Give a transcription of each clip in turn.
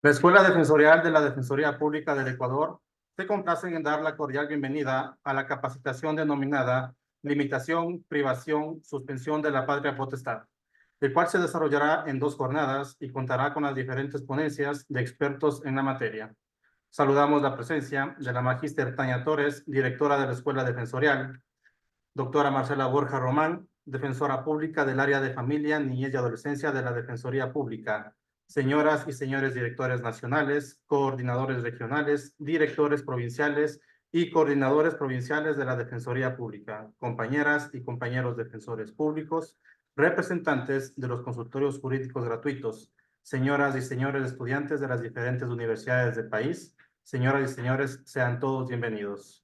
La Escuela Defensorial de la Defensoría Pública del Ecuador se complace en dar la cordial bienvenida a la capacitación denominada Limitación, Privación, Suspensión de la Patria Potestad, el cual se desarrollará en 2 jornadas y contará con las diferentes ponencias de expertos en la materia. Saludamos la presencia de la magíster Tania Torres, directora de la Escuela Defensorial, doctora Marcela Borja Román, defensora pública del área de familia, niñez y adolescencia de la Defensoría Pública, señoras y señores directores nacionales, coordinadores regionales, directores provinciales y coordinadores provinciales de la Defensoría Pública, compañeras y compañeros defensores públicos, representantes de los consultorios jurídicos gratuitos, señoras y señores estudiantes de las diferentes universidades del país, señoras y señores, sean todos bienvenidos.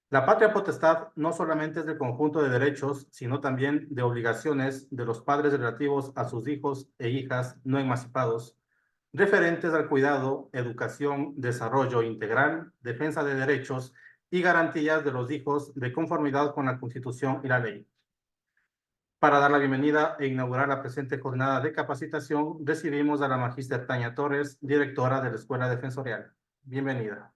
La patria potestad no solamente es del conjunto de derechos, sino también de obligaciones de los padres relativos a sus hijos e hijas no emancipados, referentes al cuidado, educación, desarrollo integral, defensa de derechos y garantías de los hijos de conformidad con la Constitución y la ley. Para dar la bienvenida e inaugurar la presente jornada de capacitación, recibimos a la magíster Tania Torres, directora de la Escuela Defensorial. Bienvenida.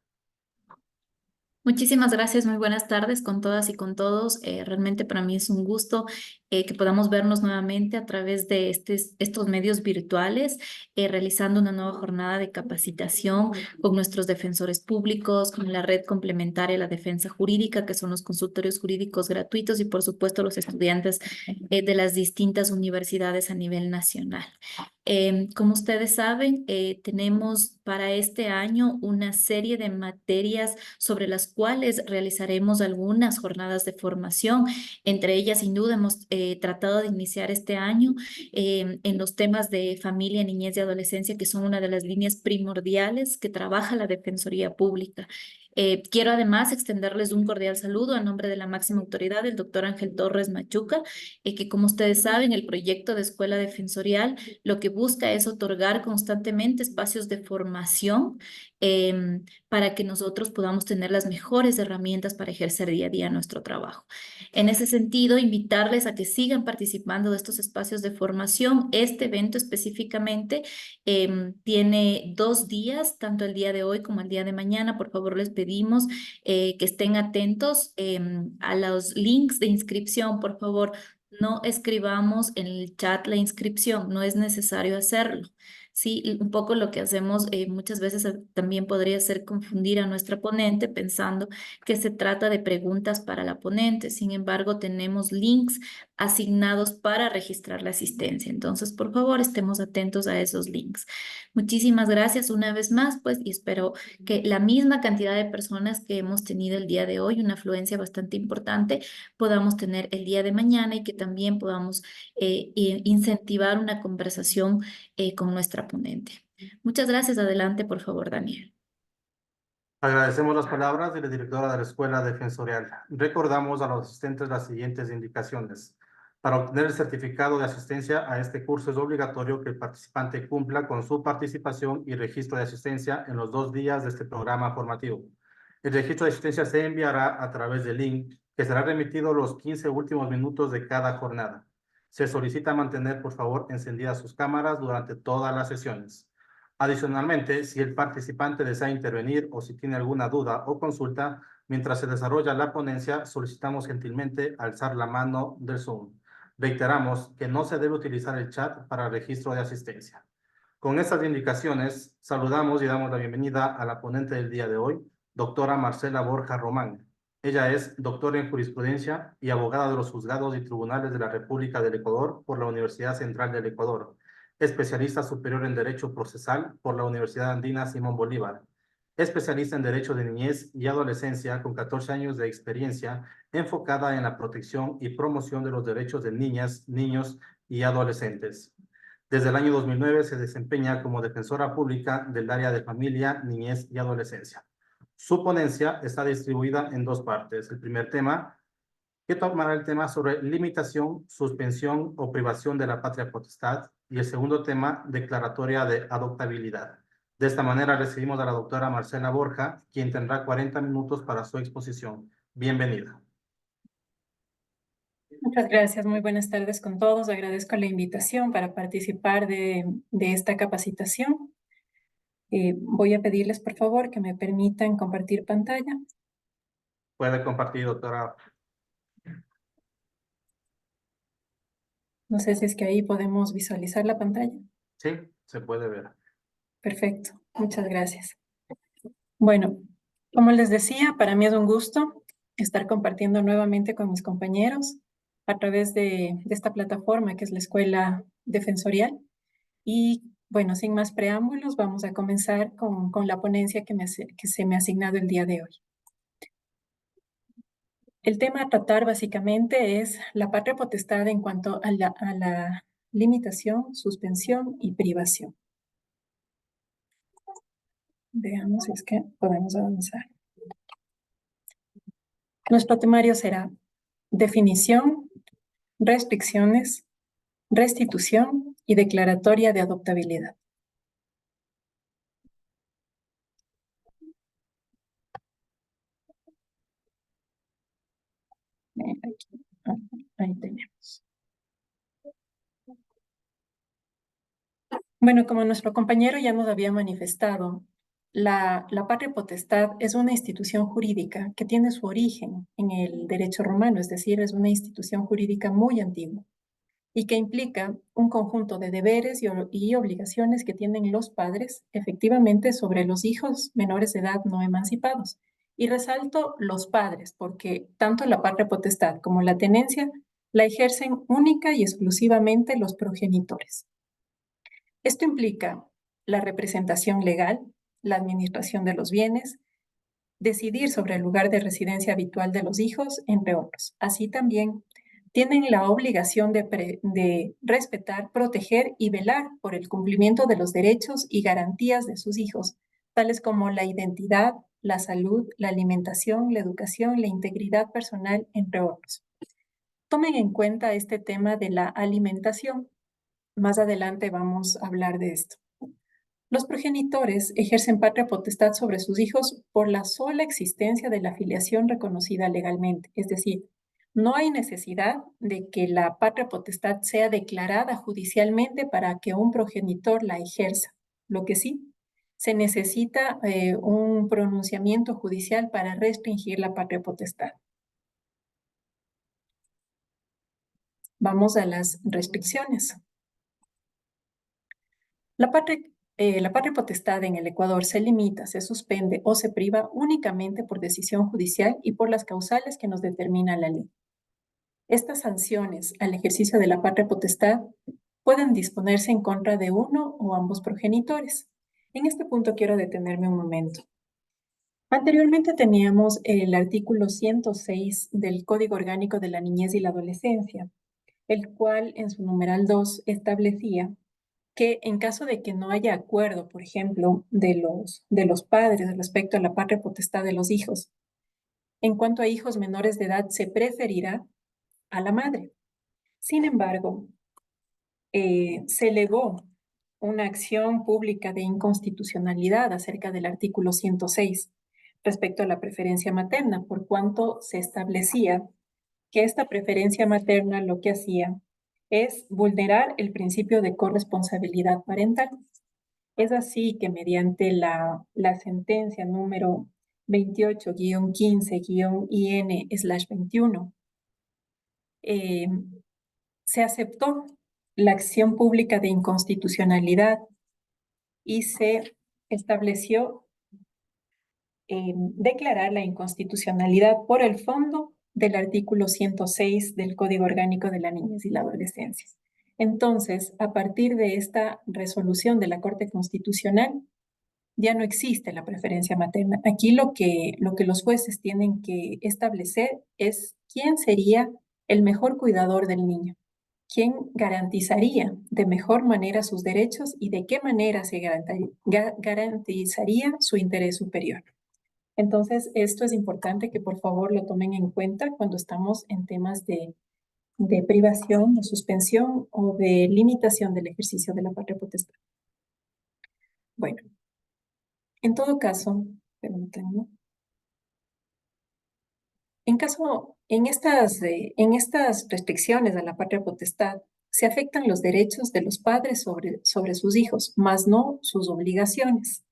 Muchísimas gracias, muy buenas tardes con todas y con todos. Realmente para mí es un gusto que podamos vernos nuevamente a través de estos medios virtuales, realizando una nueva jornada de capacitación con nuestros defensores públicos, con la red complementaria a la defensa jurídica, que son los consultorios jurídicos gratuitos y por supuesto los estudiantes de las distintas universidades a nivel nacional. Como ustedes saben, tenemos para este año una serie de materias sobre las cuales realizaremos algunas jornadas de formación. Entre ellas, sin duda, hemos tratado de iniciar este año en los temas de familia, niñez y adolescencia, que son una de las líneas primordiales que trabaja la Defensoría Pública. Quiero además extenderles un cordial saludo a nombre de la máxima autoridad, el doctor Ángel Torres Machuca, que como ustedes saben, el proyecto de Escuela Defensorial lo que busca es otorgar constantemente espacios de formación para que nosotros podamos tener las mejores herramientas para ejercer día a día nuestro trabajo. En ese sentido, invitarles a que sigan participando de estos espacios de formación. Este evento específicamente tiene 2 días, tanto el día de hoy como el día de mañana. Por favor, les pedimos que estén atentos a los links de inscripción. Por favor, no escribamos en el chat la inscripción, no es necesario hacerlo. Sí, y un poco lo que hacemos muchas veces también podría ser confundir a nuestra ponente pensando que se trata de preguntas para la ponente. Sin embargo, tenemos links asignados para registrar la asistencia. Entonces, por favor, estemos atentos a esos links. Muchísimas gracias una vez más, pues, y espero que la misma cantidad de personas que hemos tenido el día de hoy, una afluencia bastante importante, podamos tener el día de mañana y que también podamos incentivar una conversación con nuestra ponente. Muchas gracias. Adelante, por favor, Daniel. Agradecemos las palabras de la directora de la Escuela Defensorial. Recordamos a los asistentes las siguientes indicaciones. Para obtener el certificado de asistencia a este curso es obligatorio que el participante cumpla con su participación y registro de asistencia en los 2 días de este programa formativo. El registro de asistencia se enviará a través del link que será remitido los 15 últimos minutos de cada jornada. Se solicita mantener, por favor, encendidas sus cámaras durante todas las sesiones. Adicionalmente, si el participante desea intervenir o si tiene alguna duda o consulta, mientras se desarrolla la ponencia, solicitamos gentilmente alzar la mano del Zoom. Reiteramos que no se debe utilizar el chat para registro de asistencia. Con estas indicaciones, saludamos y damos la bienvenida a la ponente del día de hoy, doctora Marcela Borja Román. Ella es doctora en jurisprudencia y abogada de los juzgados y tribunales de la República del Ecuador por la Universidad Central del Ecuador, especialista superior en Derecho Procesal por la Universidad Andina Simón Bolívar, especialista en Derecho de Niñez y Adolescencia con 14 años de experiencia enfocada en la protección y promoción de los derechos de niñas, niños y adolescentes. Desde el año 2009 se desempeña como defensora pública del área de familia, niñez y adolescencia. Su ponencia está distribuida en 2 partes. El primer tema, que tomará el tema sobre limitación, suspensión o privación de la patria potestad, y el segundo tema, declaratoria de adoptabilidad. De esta manera recibimos a la doctora Marcela Borja, quien tendrá 40 minutos para su exposición. Bienvenida. Muchas gracias, muy buenas tardes con todos. Agradezco la invitación para participar de esta capacitación. Voy a pedirles, por favor, que me permitan compartir pantalla. Puede compartir, doctora. No sé si es que ahí podemos visualizar la pantalla. Sí, se puede ver. Perfecto, muchas gracias. Bueno, como les decía, para mí es un gusto estar compartiendo nuevamente con mis compañeros a través de esta plataforma que es la Escuela Defensorial. Y bueno, sin más preámbulos, vamos a comenzar con la ponencia que se me ha asignado el día de hoy. El tema a tratar básicamente es la patria potestad en cuanto a la limitación, suspensión y privación. Veamos si es que podemos avanzar. Nuestro temario será definición, restricciones, restitución y declaratoria de adoptabilidad. Ahí tenemos. Bueno, como nuestro compañero ya nos había manifestado, la patria potestad es una institución jurídica que tiene su origen en el derecho romano, es decir, es una institución jurídica muy antigua y que implica un conjunto de deberes y obligaciones que tienen los padres efectivamente sobre los hijos menores de edad no emancipados. Y resalto los padres, porque tanto la patria potestad como la tenencia la ejercen única y exclusivamente los progenitores. Esto implica la representación legal, la administración de los bienes, decidir sobre el lugar de residencia habitual de los hijos, entre otros. Así también tienen la obligación de respetar, proteger y velar por el cumplimiento de los derechos y garantías de sus hijos, tales como la identidad, la salud, la alimentación, la educación, la integridad personal, entre otros. Tomen en cuenta este tema de la alimentación. Más adelante vamos a hablar de esto. Los progenitores ejercen patria potestad sobre sus hijos por la sola existencia de la filiación reconocida legalmente, es decir, no hay necesidad de que la patria potestad sea declarada judicialmente para que un progenitor la ejerza. Lo que sí, se necesita un pronunciamiento judicial para restringir la patria potestad. Vamos a las restricciones. La patria potestad en el Ecuador se limita, se suspende o se priva únicamente por decisión judicial y por las causales que nos determina la ley. Estas sanciones al ejercicio de la patria potestad pueden disponerse en contra de uno o ambos progenitores. En este punto quiero detenerme un momento. Anteriormente teníamos el artículo 106 del Código Orgánico de la Niñez y la Adolescencia, el cual en su numeral 2 establecía que en caso de que no haya acuerdo, por ejemplo, de los padres respecto a la patria potestad de los hijos, en cuanto a hijos menores de edad, se preferirá a la madre. Sin embargo, se elevó una acción pública de inconstitucionalidad acerca del artículo 106 respecto a la preferencia materna, por cuanto se establecía que esta preferencia materna lo que hacía es vulnerar el principio de corresponsabilidad parental. Es así que mediante la sentencia número 28-15-IN/21, se aceptó la acción pública de inconstitucionalidad y se estableció declarar la inconstitucionalidad por el fondo del artículo 106 del Código Orgánico de la Niñez y la Adolescencia. Entonces, a partir de esta resolución de la Corte Constitucional, ya no existe la preferencia materna. Aquí lo que los jueces tienen que establecer es quién sería el mejor cuidador del niño, quién garantizaría de mejor manera sus derechos y de qué manera se garantizaría su interés superior. Entonces, esto es importante que por favor lo tomen en cuenta cuando estamos en temas de privación, de suspensión o de limitación del ejercicio de la patria potestad. Bueno, en todo caso, permítanme. En estas restricciones a la patria potestad, se afectan los derechos de los padres sobre sus hijos, más no sus obligaciones.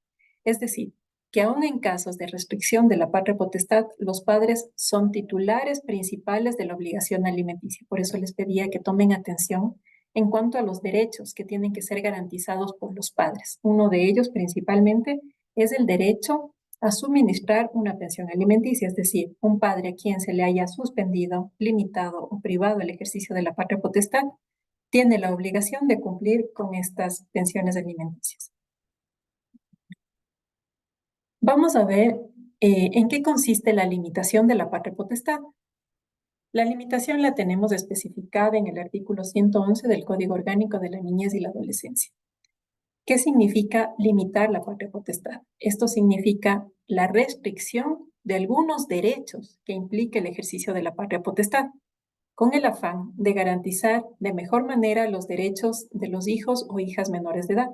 Es decir, que aun en casos de restricción de la patria potestad, los padres son titulares principales de la obligación alimenticia. Por eso les pedía que tomen atención en cuanto a los derechos que tienen que ser garantizados por los padres. Uno de ellos principalmente es el derecho a suministrar una pensión alimenticia, es decir, un padre a quien se le haya suspendido, limitado o privado el ejercicio de la patria potestad, tiene la obligación de cumplir con estas pensiones alimenticias. Vamos a ver en qué consiste la limitación de la patria potestad. La limitación la tenemos especificada en el artículo 111 del Código Orgánico de la Niñez y la Adolescencia. ¿Qué significa limitar la patria potestad? Esto significa la restricción de algunos derechos que implica el ejercicio de la patria potestad, con el afán de garantizar de mejor manera los derechos de los hijos o hijas menores de edad.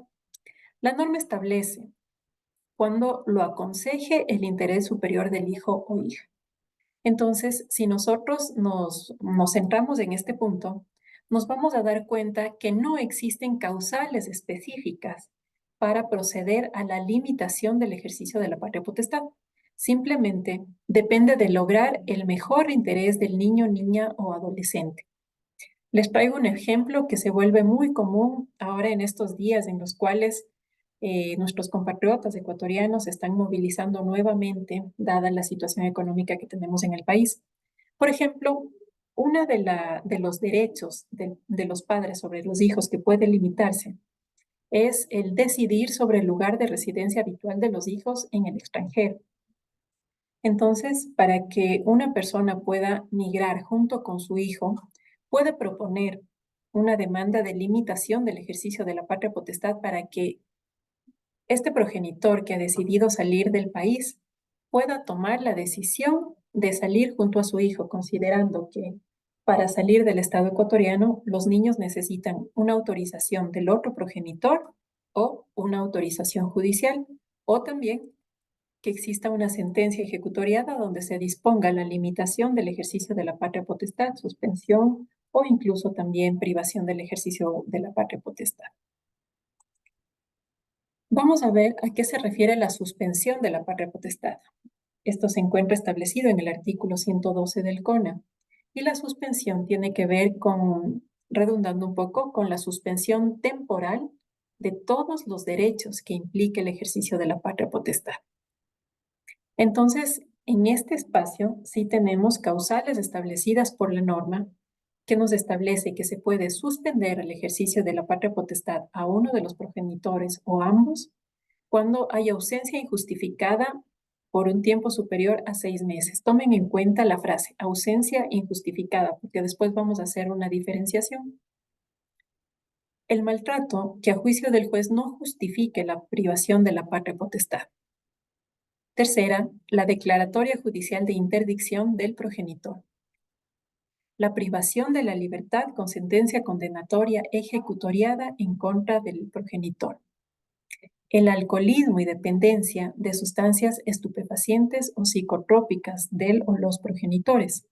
La norma establece cuando lo aconseje el interés superior del hijo o hija. Entonces, si nosotros nos centramos en este punto, nos vamos a dar cuenta que no existen causales específicas para proceder a la limitación del ejercicio de la patria potestad. Simplemente depende de lograr el mejor interés del niño, niña o adolescente. Les traigo un ejemplo que se vuelve muy común ahora en estos días en los cuales nuestros compatriotas ecuatorianos se están movilizando nuevamente, dada la situación económica que tenemos en el país. Por ejemplo, uno de los derechos de los padres sobre los hijos que puede limitarse es el decidir sobre el lugar de residencia habitual de los hijos en el extranjero. Entonces, para que una persona pueda migrar junto con su hijo, puede proponer una demanda de limitación del ejercicio de la patria potestad para que este progenitor que ha decidido salir del país pueda tomar la decisión de salir junto a su hijo, considerando que para salir del Estado ecuatoriano los niños necesitan una autorización del otro progenitor o una autorización judicial, o también que exista una sentencia ejecutoriada donde se disponga la limitación del ejercicio de la patria potestad, suspensión o incluso también privación del ejercicio de la patria potestad. Vamos a ver a qué se refiere la suspensión de la patria potestad. Esto se encuentra establecido en el artículo 112 del CONA y la suspensión tiene que ver con, redundando un poco, con la suspensión temporal de todos los derechos que implica el ejercicio de la patria potestad. Entonces, en este espacio sí tenemos causales establecidas por la norma que nos establece que se puede suspender el ejercicio de la patria potestad a uno de los progenitores o ambos cuando hay ausencia injustificada por un tiempo superior a 6 meses. Tomen en cuenta la frase ausencia injustificada, porque después vamos a hacer una diferenciación. El maltrato que a juicio del juez no justifique la privación de la patria potestad. Tercera, la declaratoria judicial de interdicción del progenitor. La privación de la libertad con sentencia condenatoria ejecutoriada en contra del progenitor. El alcoholismo y dependencia de sustancias estupefacientes o psicotrópicas del o los progenitores.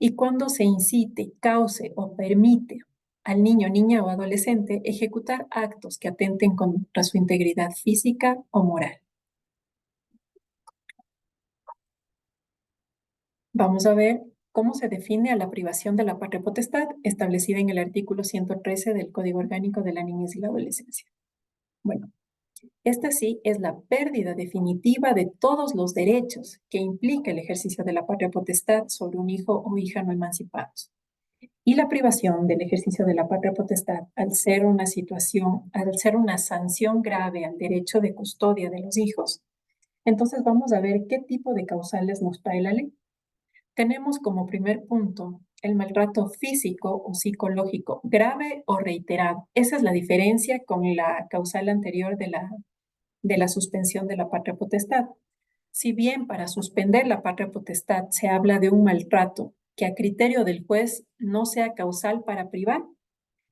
Y cuando se incite, cause o permite al niño, niña o adolescente ejecutar actos que atenten contra su integridad física o moral. Vamos a ver cómo se define a la privación de la patria potestad establecida en el artículo 113 del Código Orgánico de la Niñez y la Adolescencia. Bueno, esta sí es la pérdida definitiva de todos los derechos que implica el ejercicio de la patria potestad sobre un hijo o hija no emancipados. Y la privación del ejercicio de la patria potestad, al ser una sanción grave al derecho de custodia de los hijos. Entonces vamos a ver qué tipo de causales nos trae la ley. Tenemos como primer punto el maltrato físico o psicológico grave o reiterado. Esa es la diferencia con la causal anterior de la suspensión de la patria potestad. Si bien para suspender la patria potestad se habla de un maltrato que a criterio del juez no sea causal para privar,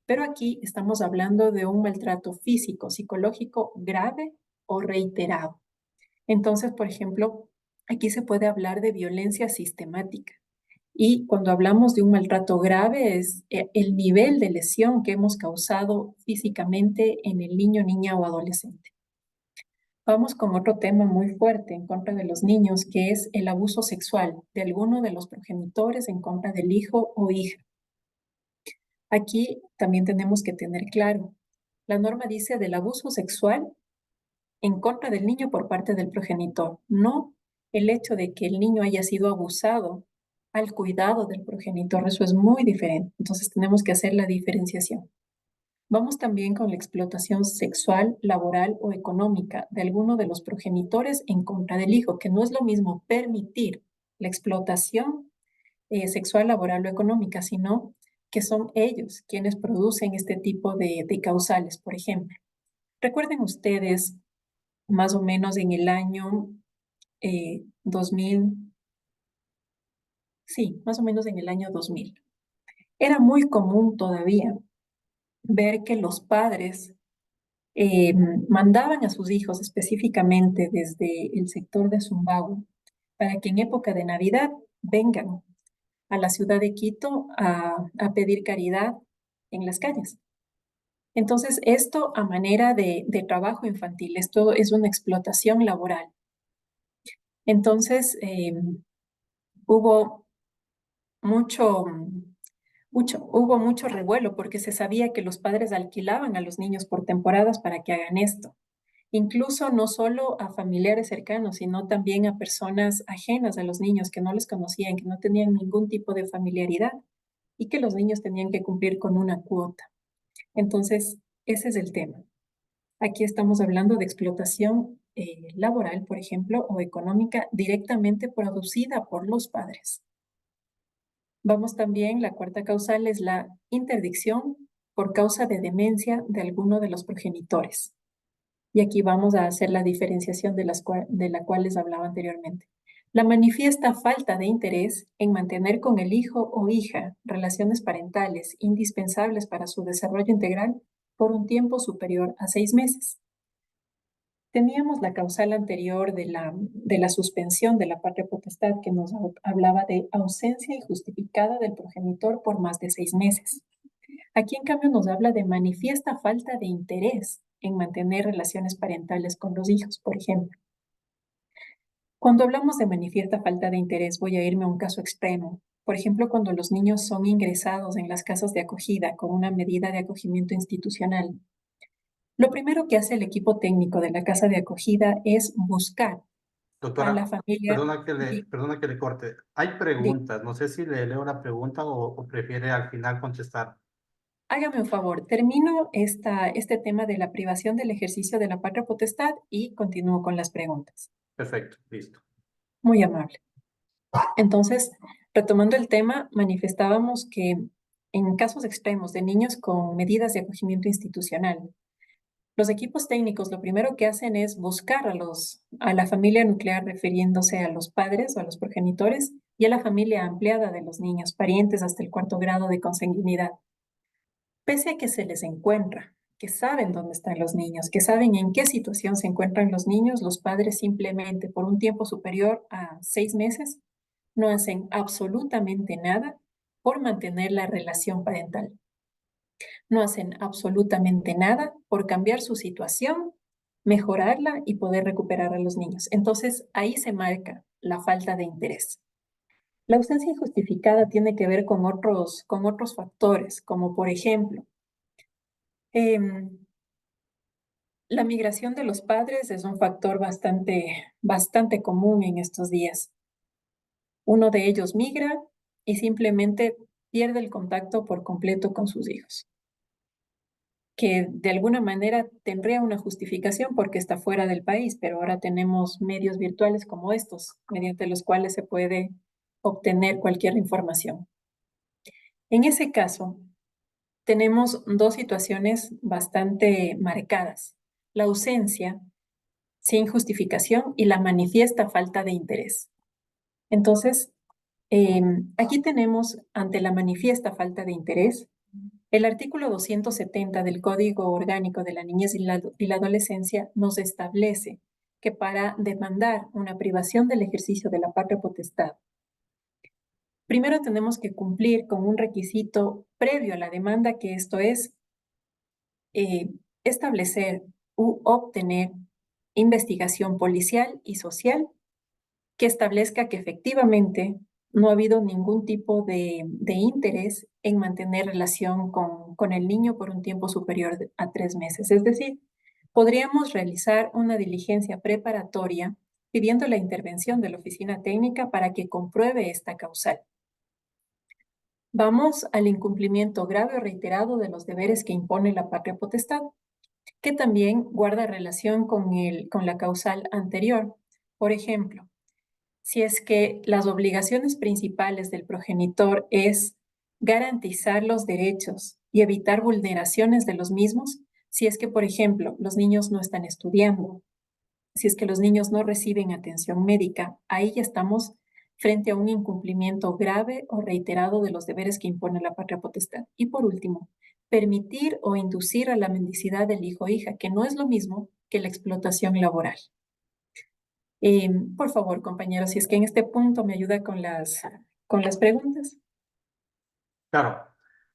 pero aquí estamos hablando de un maltrato físico, psicológico grave o reiterado. Entonces, por ejemplo, aquí se puede hablar de violencia sistemática. Y cuando hablamos de un maltrato grave es el nivel de lesión que hemos causado físicamente en el niño, niña o adolescente. Vamos con otro tema muy fuerte en contra de los niños, que es el abuso sexual de alguno de los progenitores en contra del hijo o hija. Aquí también tenemos que tener claro, la norma dice del abuso sexual en contra del niño por parte del progenitor, no el hecho de que el niño haya sido abusado al cuidado del progenitor. Eso es muy diferente. Entonces tenemos que hacer la diferenciación. Vamos también con la explotación sexual, laboral o económica de alguno de los progenitores en contra del hijo, que no es lo mismo permitir la explotación sexual, laboral o económica, sino que son ellos quienes producen este tipo de causales, por ejemplo. Recuerden ustedes, más o menos en el año 2000, sí, más o menos en el año 2000. Era muy común todavía ver que los padres mandaban a sus hijos específicamente desde el sector de Sumbawa para que en época de Navidad vengan a la ciudad de Quito a pedir caridad en las calles. Entonces, esto a manera de trabajo infantil, esto es una explotación laboral. Entonces, hubo hubo mucho revuelo porque se sabía que los padres alquilaban a los niños por temporadas para que hagan esto. Incluso no solo a familiares cercanos, sino también a personas ajenas a los niños que no les conocían, que no tenían ningún tipo de familiaridad y que los niños tenían que cumplir con una cuota. Entonces, ese es el tema. Aquí estamos hablando de explotación laboral, por ejemplo, o económica directamente producida por los padres. Vamos también, la cuarta causal es la interdicción por causa de demencia de alguno de los progenitores. Y aquí vamos a hacer la diferenciación de la cual les hablaba anteriormente. La manifiesta falta de interés en mantener con el hijo o hija relaciones parentales indispensables para su desarrollo integral por un tiempo superior a 6 meses. Teníamos la causal anterior de la suspensión de la patria potestad que nos hablaba de ausencia injustificada del progenitor por más de 6 meses. Aquí, en cambio, nos habla de manifiesta falta de interés en mantener relaciones parentales con los hijos, por ejemplo. Cuando hablamos de manifiesta falta de interés, voy a irme a un caso extremo. Por ejemplo, cuando los niños son ingresados en las casas de acogida con una medida de acogimiento institucional. Lo primero que hace el equipo técnico de la casa de acogida es buscar a la Doctora, familia. perdona que le corte. Hay preguntas, no sé si le leo la pregunta o prefiere al final contestar. Hágame un favor, termino este tema de la privación del ejercicio de la patria potestad y continúo con las preguntas. Perfecto, listo. Muy amable. Entonces, retomando el tema, manifestábamos que en casos extremos de niños con medidas de acogimiento institucional, los equipos técnicos lo primero que hacen es buscar a la familia nuclear, refiriéndose a los padres o a los progenitores, y a la familia ampliada de los niños, parientes hasta el 4º grado de consanguinidad. Pese a que se les encuentra, que saben dónde están los niños, que saben en qué situación se encuentran los niños, los padres simplemente por un tiempo superior a 6 meses no hacen absolutamente nada por mantener la relación parental. No hacen absolutamente nada por cambiar su situación, mejorarla y poder recuperar a los niños. Entonces, ahí se marca la falta de interés. La ausencia injustificada tiene que ver con otros factores, como por ejemplo, la migración de los padres es un factor bastante común en estos días. Uno de ellos migra y simplemente pierde el contacto por completo con sus hijos, que de alguna manera tendría una justificación porque está fuera del país, pero ahora tenemos medios virtuales como estos, mediante los cuales se puede obtener cualquier información. En ese caso, tenemos dos situaciones bastante marcadas: la ausencia sin justificación y la manifiesta falta de interés. Entonces, aquí tenemos, ante la manifiesta falta de interés, el artículo 270 del Código Orgánico de la Niñez y la Adolescencia nos establece que para demandar una privación del ejercicio de la patria potestad, primero tenemos que cumplir con un requisito previo a la demanda, que esto es establecer u obtener investigación policial y social que establezca que efectivamente no ha habido ningún tipo de interés en mantener relación con el niño por un tiempo superior a 3 meses. Es decir, podríamos realizar una diligencia preparatoria pidiendo la intervención de la oficina técnica para que compruebe esta causal. Vamos al incumplimiento grave o reiterado de los deberes que impone la patria potestad, que también guarda relación con la causal anterior. Por ejemplo, si es que las obligaciones principales del progenitor es garantizar los derechos y evitar vulneraciones de los mismos, si es que, por ejemplo, los niños no están estudiando, si es que los niños no reciben atención médica, ahí ya estamos frente a un incumplimiento grave o reiterado de los deberes que impone la patria potestad. Y por último, permitir o inducir a la mendicidad del hijo o hija, que no es lo mismo que la explotación laboral. Por favor, compañeros, si es que en este punto me ayuda con las preguntas. Claro.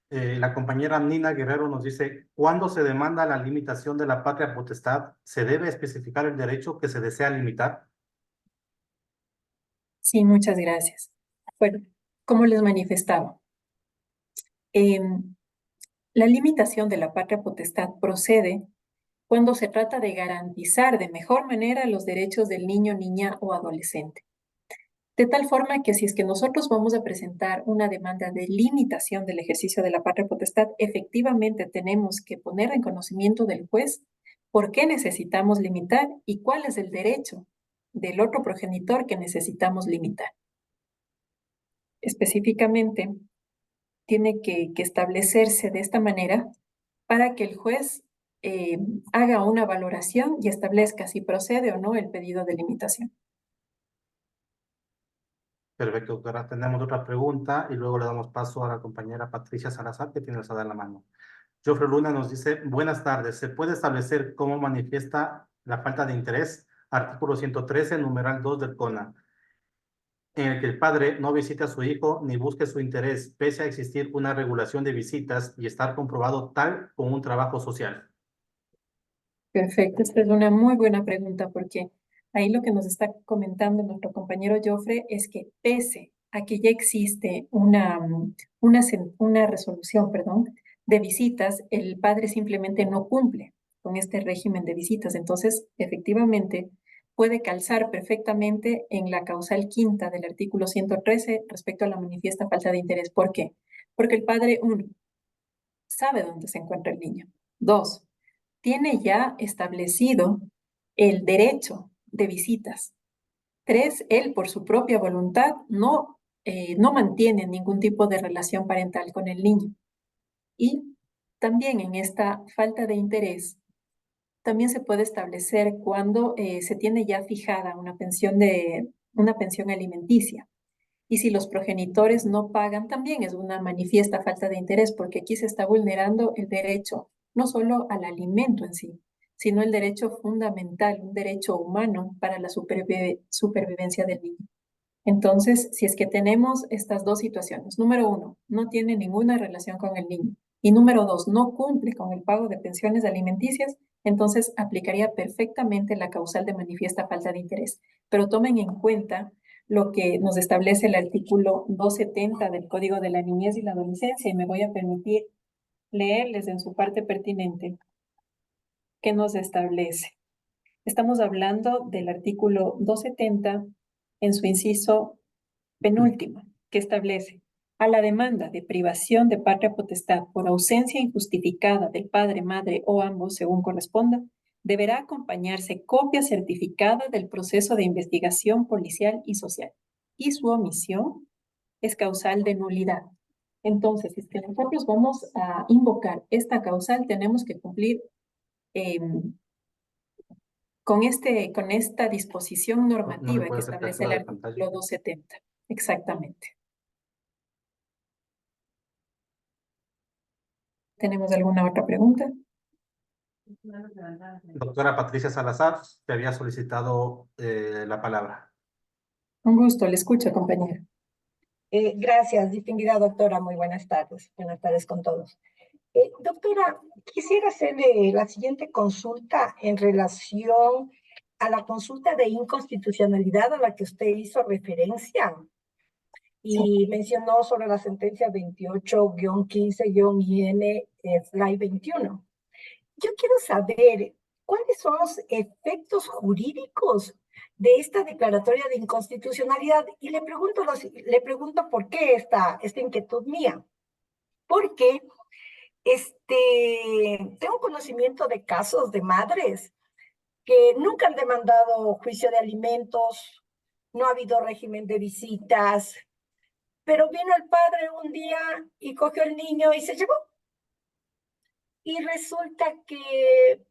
La compañera Nina Guerrero nos dice, ¿cuándo se demanda la limitación de la patria potestad? ¿Se debe especificar el derecho que se desea limitar? Sí, muchas gracias. Bueno, como les manifestaba, la limitación de la patria potestad procede cuando se trata de garantizar de mejor manera los derechos del niño, niña o adolescente. De tal forma que si es que nosotros vamos a presentar una demanda de limitación del ejercicio de la patria potestad, efectivamente tenemos que poner en conocimiento del juez por qué necesitamos limitar y cuál es el derecho del otro progenitor que necesitamos limitar. Específicamente, tiene que establecerse de esta manera para que el juez haga una valoración y establezca si procede o no el pedido de limitación. Perfecto, doctora. Tenemos otra pregunta y luego le damos paso a la compañera Patricia Salazar, que tiene alzada la mano. Joffre Luna nos dice, buenas tardes. ¿Se puede establecer cómo manifiesta la falta de interés? Artículo 113, numeral 2 del CONA, en el que el padre no visite a su hijo ni busque su interés, pese a existir una regulación de visitas y estar comprobado tal como un trabajo social. Perfecto, esta es una muy buena pregunta porque ahí lo que nos está comentando nuestro compañero Joffre es que pese a que ya existe una resolución, de visitas, el padre simplemente no cumple con este régimen de visitas. Entonces, efectivamente, puede calzar perfectamente en la causal quinta del artículo 113 respecto a la manifiesta falta de interés. ¿Por qué? Porque el padre, uno, sabe dónde se encuentra el niño. Dos, tiene ya establecido el derecho de visitas. Tres, él por su propia voluntad no mantiene ningún tipo de relación parental con el niño. Y también en esta falta de interés, también se puede establecer cuando se tiene ya fijada una pensión alimenticia. Y si los progenitores no pagan, también es una manifiesta falta de interés, porque aquí se está vulnerando el derecho no solo al alimento en sí, sino el derecho fundamental, un derecho humano para la supervivencia del niño. Entonces, si es que tenemos estas dos situaciones, número uno, no tiene ninguna relación con el niño, y número dos, no cumple con el pago de pensiones alimenticias, entonces aplicaría perfectamente la causal de manifiesta falta de interés. Pero tomen en cuenta lo que nos establece el artículo 270 del Código de la Niñez y la Adolescencia, y me voy a permitir leerles en su parte pertinente que nos establece. Estamos hablando del artículo 270 en su inciso penúltimo, que establece: a la demanda de privación de patria potestad por ausencia injustificada del padre, madre o ambos, según corresponda, deberá acompañarse copia certificada del proceso de investigación policial y social, y su omisión es causal de nulidad. Entonces, si es que nosotros vamos a invocar esta causal, tenemos que cumplir con esta disposición ¿No me normativa que puede hacer establece el captura de artículo pantalla? 270. Exactamente. ¿Tenemos alguna otra pregunta? Doctora Patricia Salazar, te había solicitado la palabra. Un gusto, le escucho, compañera. Gracias, distinguida doctora. Muy buenas tardes. Buenas tardes con todos. Doctora, quisiera hacerle la siguiente consulta en relación a la consulta de inconstitucionalidad a la que usted hizo referencia y mencionó sobre la sentencia 28-15-IN/21. Yo quiero saber cuáles son los efectos jurídicos de esta declaratoria de inconstitucionalidad y le pregunto por qué esta inquietud mía. Porque tengo conocimiento de casos de madres que nunca han demandado juicio de alimentos, no ha habido régimen de visitas, pero vino el padre un día y cogió el niño y se llevó. Y resulta que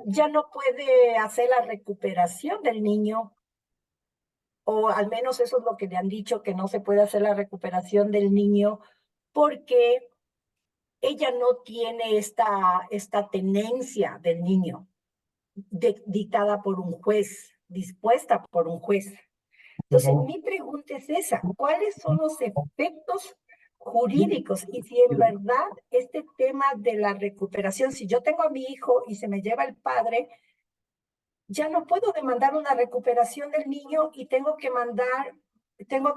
ya no puede hacer la recuperación del niño, o al menos eso es lo que le han dicho, que no se puede hacer la recuperación del niño porque ella no tiene esta tenencia del niño dictada por un juez, dispuesta por un juez. Entonces, mi pregunta es esa, ¿cuáles son los efectos jurídicos? Y si en verdad este tema de la recuperación, si yo tengo a mi hijo y se me lleva el padre, ya no puedo demandar una recuperación del niño y tengo que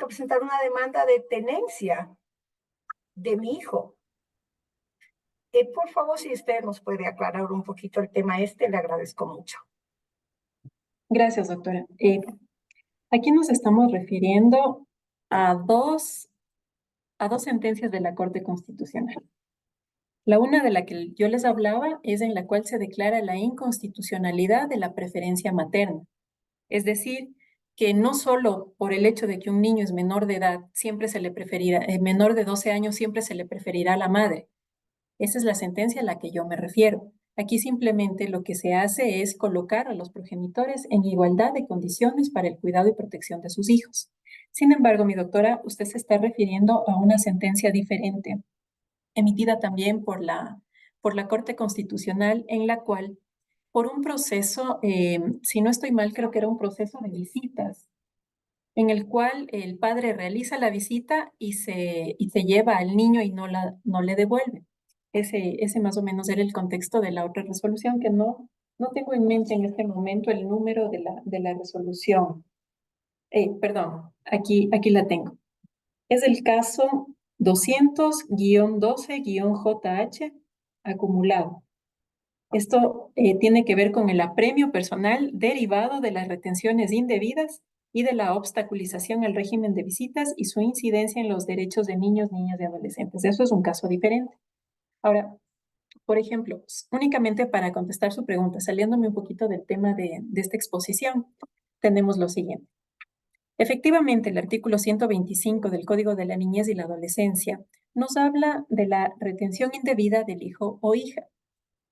presentar una demanda de tenencia de mi hijo. Por favor, si usted nos puede aclarar un poquito el tema le agradezco mucho. Gracias, doctora. Aquí nos estamos refiriendo a dos sentencias de la Corte Constitucional. La una de la que yo les hablaba es en la cual se declara la inconstitucionalidad de la preferencia materna. Es decir, que no solo por el hecho de que un niño es menor de edad, siempre se le preferirá, menor de 12 años, siempre se le preferirá a la madre. Esa es la sentencia a la que yo me refiero. Aquí simplemente lo que se hace es colocar a los progenitores en igualdad de condiciones para el cuidado y protección de sus hijos. Sin embargo, mi doctora, usted se está refiriendo a una sentencia diferente, emitida también por la Corte Constitucional, en la cual, por un proceso, si no estoy mal, creo que era un proceso de visitas, en el cual el padre realiza la visita y se lleva al niño y no le devuelve. Ese más o menos era el contexto de la otra resolución, que no tengo en mente en este momento el número de la resolución. Perdón, aquí la tengo. Es el caso 200-12-JH acumulado. Esto tiene que ver con el apremio personal derivado de las retenciones indebidas y de la obstaculización al régimen de visitas y su incidencia en los derechos de niños, niñas y adolescentes. Eso es un caso diferente. Ahora, por ejemplo, únicamente para contestar su pregunta, saliéndome un poquito del tema de esta exposición, tenemos lo siguiente. Efectivamente, el artículo 125 del Código de la Niñez y la Adolescencia nos habla de la retención indebida del hijo o hija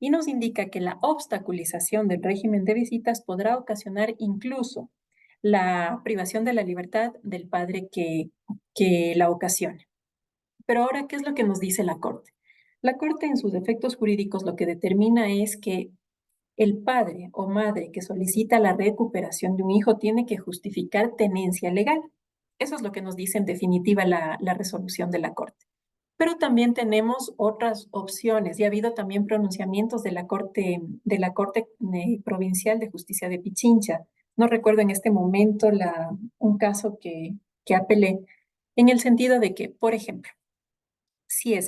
y nos indica que la obstaculización del régimen de visitas podrá ocasionar incluso la privación de la libertad del padre que la ocasione. Pero ahora, ¿qué es lo que nos dice la Corte? La Corte, en sus efectos jurídicos, lo que determina es que el padre o madre que solicita la recuperación de un hijo tiene que justificar tenencia legal. Eso es lo que nos dice en definitiva la resolución de la Corte. Pero también tenemos otras opciones y ha habido también pronunciamientos de la Corte Provincial de Justicia de Pichincha. No recuerdo en este momento un caso que apelé, en el sentido de que, por ejemplo, si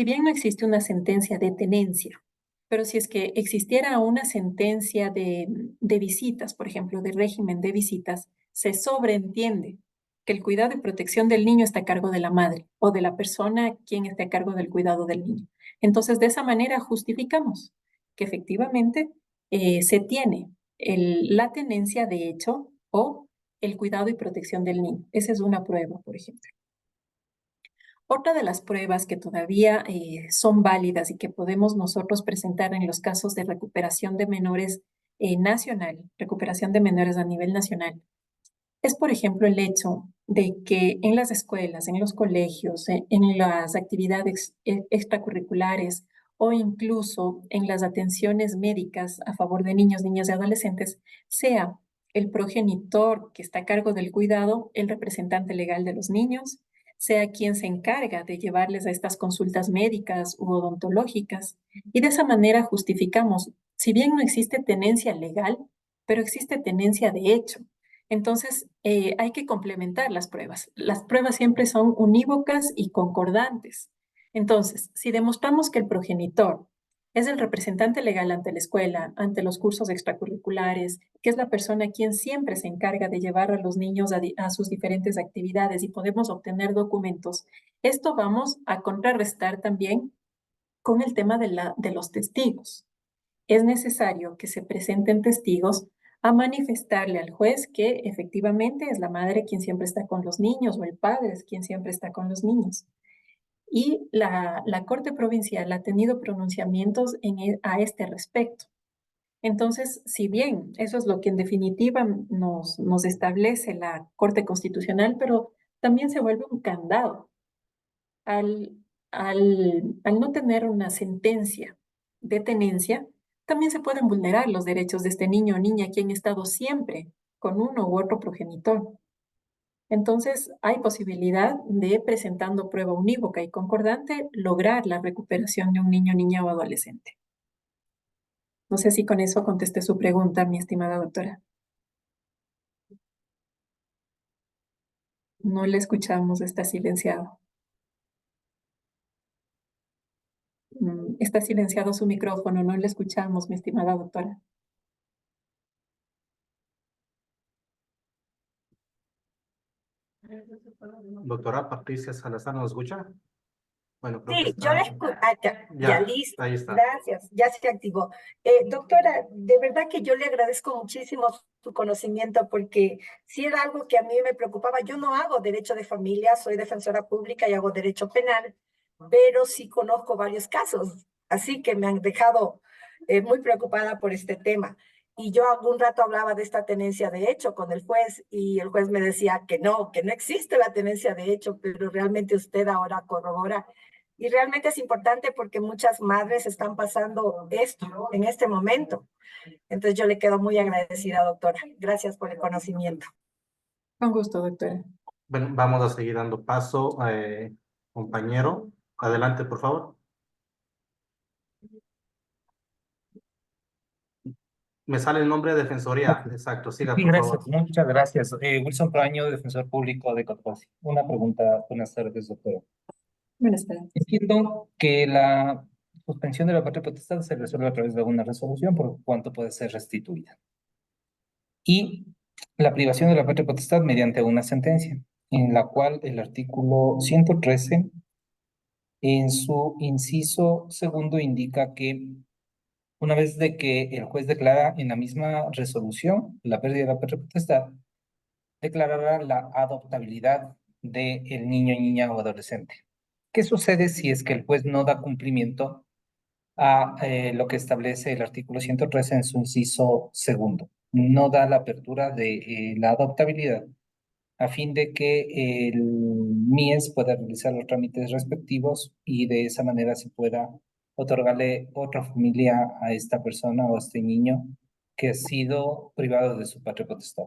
bien no existe una sentencia de tenencia, pero si es que existiera una sentencia de visitas, por ejemplo, de régimen de visitas, se sobreentiende que el cuidado y protección del niño está a cargo de la madre o de la persona quien esté a cargo del cuidado del niño. Entonces, de esa manera justificamos que efectivamente se tiene la tenencia de hecho o el cuidado y protección del niño. Esa es una prueba, por ejemplo. Otra de las pruebas que todavía son válidas y que podemos nosotros presentar en los casos de recuperación de menores recuperación de menores a nivel nacional, es, por ejemplo, el hecho de que en las escuelas, en los colegios, en las actividades extracurriculares o incluso en las atenciones médicas a favor de niños, niñas y adolescentes, sea el progenitor que está a cargo del cuidado, el representante legal de los niños, sea quien se encarga de llevarles a estas consultas médicas u odontológicas. Y de esa manera justificamos Si bien no existe tenencia legal, pero existe tenencia de hecho. Entonces, hay que complementar las pruebas. Las pruebas siempre son unívocas y concordantes. Entonces, si demostramos que el progenitor es el representante legal ante la escuela, ante los cursos extracurriculares, que es la persona quien siempre se encarga de llevar a los niños a sus diferentes actividades y podemos obtener documentos, esto vamos a contrarrestar también con el tema de los testigos. Es necesario que se presenten testigos a manifestarle al juez que efectivamente es la madre quien siempre está con los niños o el padre es quien siempre está con los niños. Y la Corte Provincial ha tenido pronunciamientos a este respecto. Entonces, si bien eso es lo que en definitiva nos establece la Corte Constitucional, pero también se vuelve un candado. Al, al no tener una sentencia de tenencia, también se pueden vulnerar los derechos de este niño o niña que han estado siempre con uno u otro progenitor. Entonces, hay posibilidad de, presentando prueba unívoca y concordante, lograr la recuperación de un niño, niña o adolescente. No sé si con eso contesté su pregunta, mi estimada doctora. No le escuchamos, está silenciado. Está silenciado su micrófono, no le escuchamos, mi estimada doctora. Doctora Patricia Salazar, ¿nos escucha? Bueno, creo que Sí, yo le está. escucho. Ya, Listo. ahí está. Gracias, ya se activó. Doctora, de verdad que yo le agradezco muchísimo su conocimiento porque si era algo que a mí me preocupaba, yo no hago derecho de familia, soy defensora pública y hago derecho penal, pero sí conozco varios casos, así que me han dejado muy preocupada por este tema. Y yo algún rato hablaba de esta tenencia de hecho con el juez y el juez me decía que no existe la tenencia de hecho, pero realmente usted ahora corrobora. Y realmente es importante porque muchas madres están pasando esto en este momento. Entonces yo le quedo muy agradecida, doctora. Gracias por el conocimiento. Con gusto, doctora. Bueno, vamos a seguir dando paso, compañero. Adelante, por favor. Me sale el nombre de Defensoría. Exacto, siga, Sí, por gracias, favor. muchas gracias. Wilson Proaño, defensor público de Cotopaxi. Una pregunta, buenas tardes, doctora. Buenas tardes. Entiendo que la suspensión de la patria potestad se resuelve a través de una resolución por cuanto puede ser restituida. Y la privación de la patria potestad mediante una sentencia, en la cual el artículo 113, en su inciso segundo, indica que una vez de que el juez declara en la misma resolución la pérdida de la patria potestad, declarará la adoptabilidad del niño, niña o adolescente. ¿Qué sucede si es que el juez no da cumplimiento a lo que establece el artículo 113 en su inciso segundo? No da la apertura de la adoptabilidad a fin de que el MIES pueda realizar los trámites respectivos y de esa manera se pueda otorgarle otra familia a esta persona o a este niño que ha sido privado de su patria potestad.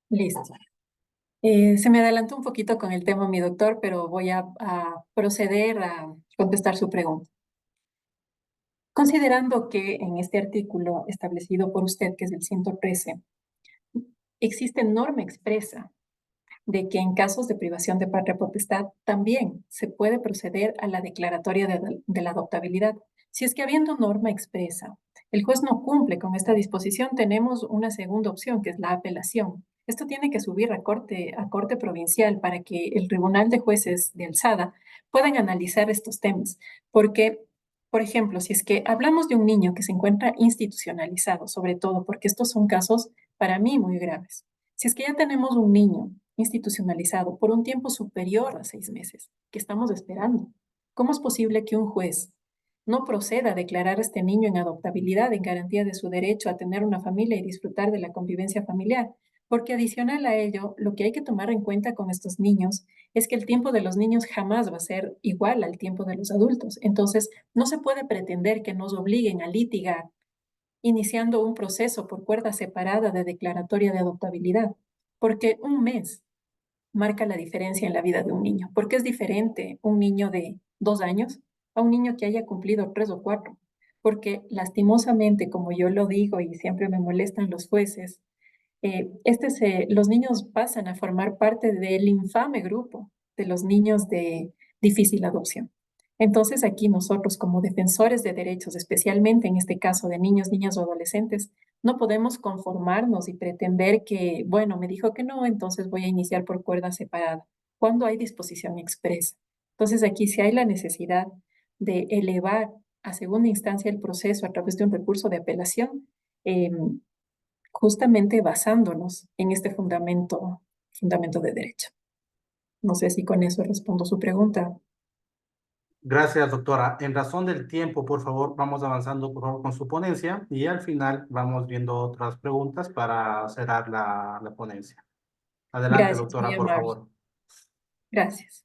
Listo. Se me adelantó un poquito con el tema, mi doctor, pero voy a proceder a contestar su pregunta. Considerando que en este artículo establecido por usted, que es el 113, existe norma expresa de que en casos de privación de patria potestad también se puede proceder a la declaratoria de la adoptabilidad. Si es que habiendo norma expresa, el juez no cumple con esta disposición, tenemos una segunda opción, que es la apelación. Esto tiene que subir a corte provincial para que el Tribunal de Jueces de Alzada puedan analizar estos temas. Porque, por ejemplo, si es que hablamos de un niño que se encuentra institucionalizado, sobre todo porque estos son casos para mí muy graves. Si es que ya tenemos un niño institucionalizado por un tiempo superior a 6 meses, que estamos esperando, ¿cómo es posible que un juez no proceda a declarar a este niño en adoptabilidad en garantía de su derecho a tener una familia y disfrutar de la convivencia familiar? Porque adicional a ello, lo que hay que tomar en cuenta con estos niños es que el tiempo de los niños jamás va a ser igual al tiempo de los adultos. Entonces, no se puede pretender que nos obliguen a litigar iniciando un proceso por cuerda separada de declaratoria de adoptabilidad, porque un mes marca la diferencia en la vida de un niño. ¿Por qué es diferente un niño de 2 años a un niño que haya cumplido 3 o 4, porque lastimosamente, como yo lo digo y siempre me molestan los jueces, los niños pasan a formar parte del infame grupo de los niños de difícil adopción. Entonces, aquí nosotros como defensores de derechos, especialmente en este caso de niños, niñas o adolescentes, no podemos conformarnos y pretender que, bueno, me dijo que no, entonces voy a iniciar por cuerda separada, cuando hay disposición expresa. Entonces, aquí sí hay la necesidad de elevar a segunda instancia el proceso a través de un recurso de apelación, justamente basándonos en este fundamento de derecho. No sé si con eso respondo su pregunta. Gracias, doctora. En razón del tiempo, por favor, vamos avanzando por favor, con su ponencia y al final vamos viendo otras preguntas para cerrar la ponencia. Adelante, Gracias, muy doctora, por amable. favor. Gracias.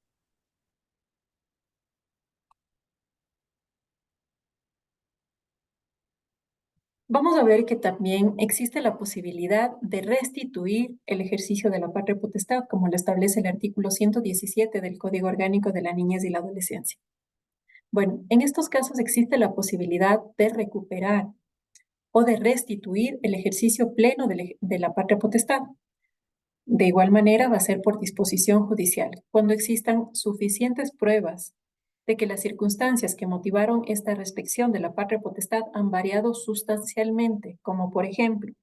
Vamos a ver que también existe la posibilidad de restituir el ejercicio de la patria potestad, como lo establece el artículo 117 del Código Orgánico de la Niñez y la Adolescencia. Bueno, en estos casos existe la posibilidad de recuperar o de restituir el ejercicio pleno de la patria potestad. De igual manera, va a ser por disposición judicial, cuando existan suficientes pruebas de que las circunstancias que motivaron esta restricción de la patria potestad han variado sustancialmente, como por ejemplo,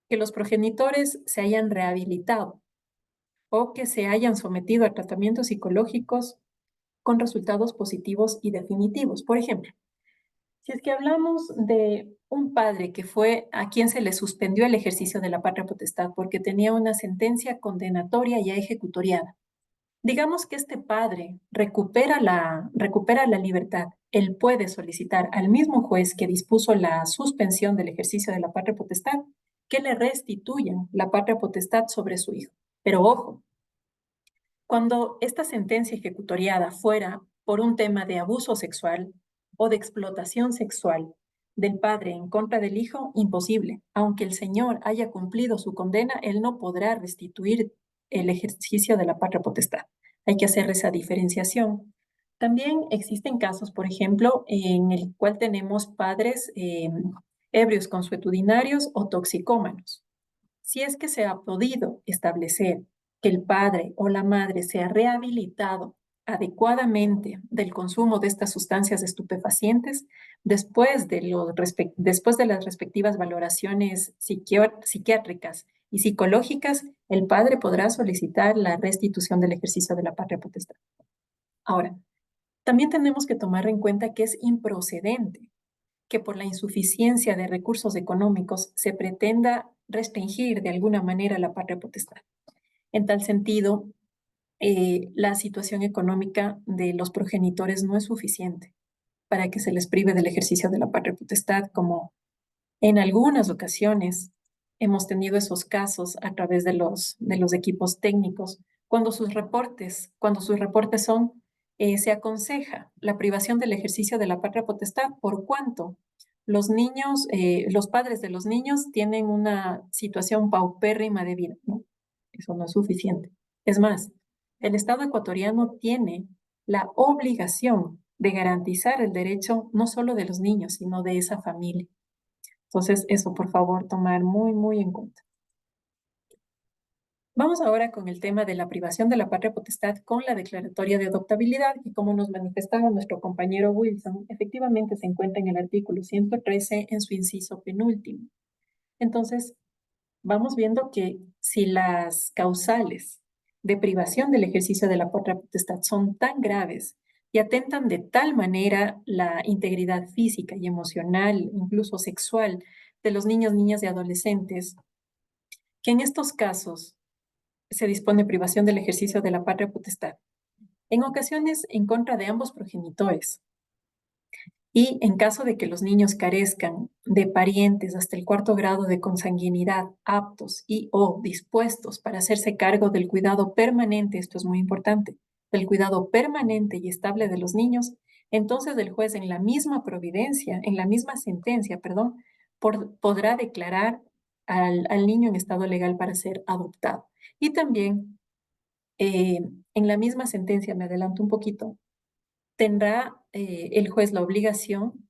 que los progenitores se hayan rehabilitado o que se hayan sometido a tratamientos psicológicos con resultados positivos y definitivos. Por ejemplo, si es que hablamos de un padre que fue a quien se le suspendió el ejercicio de la patria potestad porque tenía una sentencia condenatoria ya ejecutoriada. Digamos que este padre recupera la libertad. Él puede solicitar al mismo juez que dispuso la suspensión del ejercicio de la patria potestad que le restituyan la patria potestad sobre su hijo. Pero ojo, cuando esta sentencia ejecutoriada fuera por un tema de abuso sexual o de explotación sexual del padre en contra del hijo, imposible. Aunque el señor haya cumplido su condena, él no podrá restituir el ejercicio de la patria potestad. Hay que hacer esa diferenciación. También existen casos, por ejemplo, en el cual tenemos padres ebrios consuetudinarios o toxicómanos. Si es que se ha podido establecer que el padre o la madre se ha rehabilitado adecuadamente del consumo de estas sustancias estupefacientes, después de las respectivas valoraciones psiquiátricas y psicológicas, el padre podrá solicitar la restitución del ejercicio de la patria potestad. Ahora, también tenemos que tomar en cuenta que es improcedente que por la insuficiencia de recursos económicos se pretenda restringir de alguna manera la patria potestad. En tal sentido, la situación económica de los progenitores no es suficiente para que se les prive del ejercicio de la patria potestad, como en algunas ocasiones hemos tenido esos casos a través de los equipos técnicos, cuando sus reportes son, se aconseja la privación del ejercicio de la patria potestad por cuanto los niños, los padres de los niños tienen una situación paupérrima de vida, ¿no? Eso no es suficiente. Es más, el Estado ecuatoriano tiene la obligación de garantizar el derecho no solo de los niños, sino de esa familia. Entonces, eso por favor tomar muy, muy en cuenta. Vamos ahora con el tema de la privación de la patria potestad con la declaratoria de adoptabilidad, que como nos manifestaba nuestro compañero Wilson, efectivamente se encuentra en el artículo 113 en su inciso penúltimo. Entonces, vamos viendo que si las causales de privación del ejercicio de la patria potestad son tan graves y atentan de tal manera la integridad física y emocional, incluso sexual, de los niños, niñas y adolescentes, que en estos casos se dispone privación del ejercicio de la patria potestad, en ocasiones en contra de ambos progenitores. Y en caso de que los niños carezcan de parientes hasta el 4º grado de consanguinidad aptos y o dispuestos para hacerse cargo del cuidado permanente, esto es muy importante, del cuidado permanente y estable de los niños, entonces el juez en la misma providencia, en la misma sentencia, perdón, podrá declarar al niño en estado legal para ser adoptado. Y también en la misma sentencia, me adelanto un poquito, tendrá el juez la obligación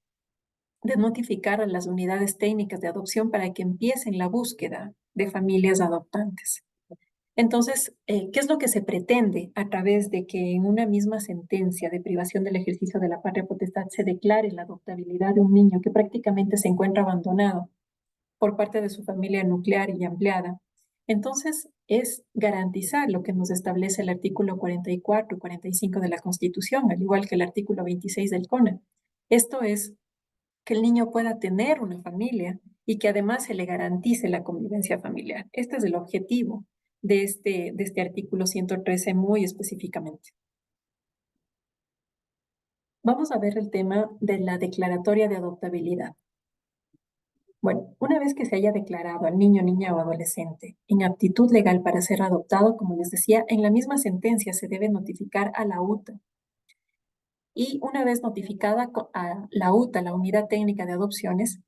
de notificar a las unidades técnicas de adopción para que empiecen la búsqueda de familias adoptantes. Entonces, ¿qué es lo que se pretende a través de que en una misma sentencia de privación del ejercicio de la patria potestad se declare la adoptabilidad de un niño que prácticamente se encuentra abandonado por parte de su familia nuclear y ampliada? Entonces, es garantizar lo que nos establece el artículo 44 y 45 de la Constitución, al igual que el artículo 26 del CONA. Esto es que el niño pueda tener una familia y que además se le garantice la convivencia familiar. Este es el objetivo de este artículo 113 muy específicamente. Vamos a ver el tema de la declaratoria de adoptabilidad. Bueno, una vez que se haya declarado al niño, niña o adolescente en aptitud legal para ser adoptado, como les decía, en la misma sentencia se debe notificar a la UTA. Y una vez notificada a la UTA, la Unidad Técnica de Adopciones,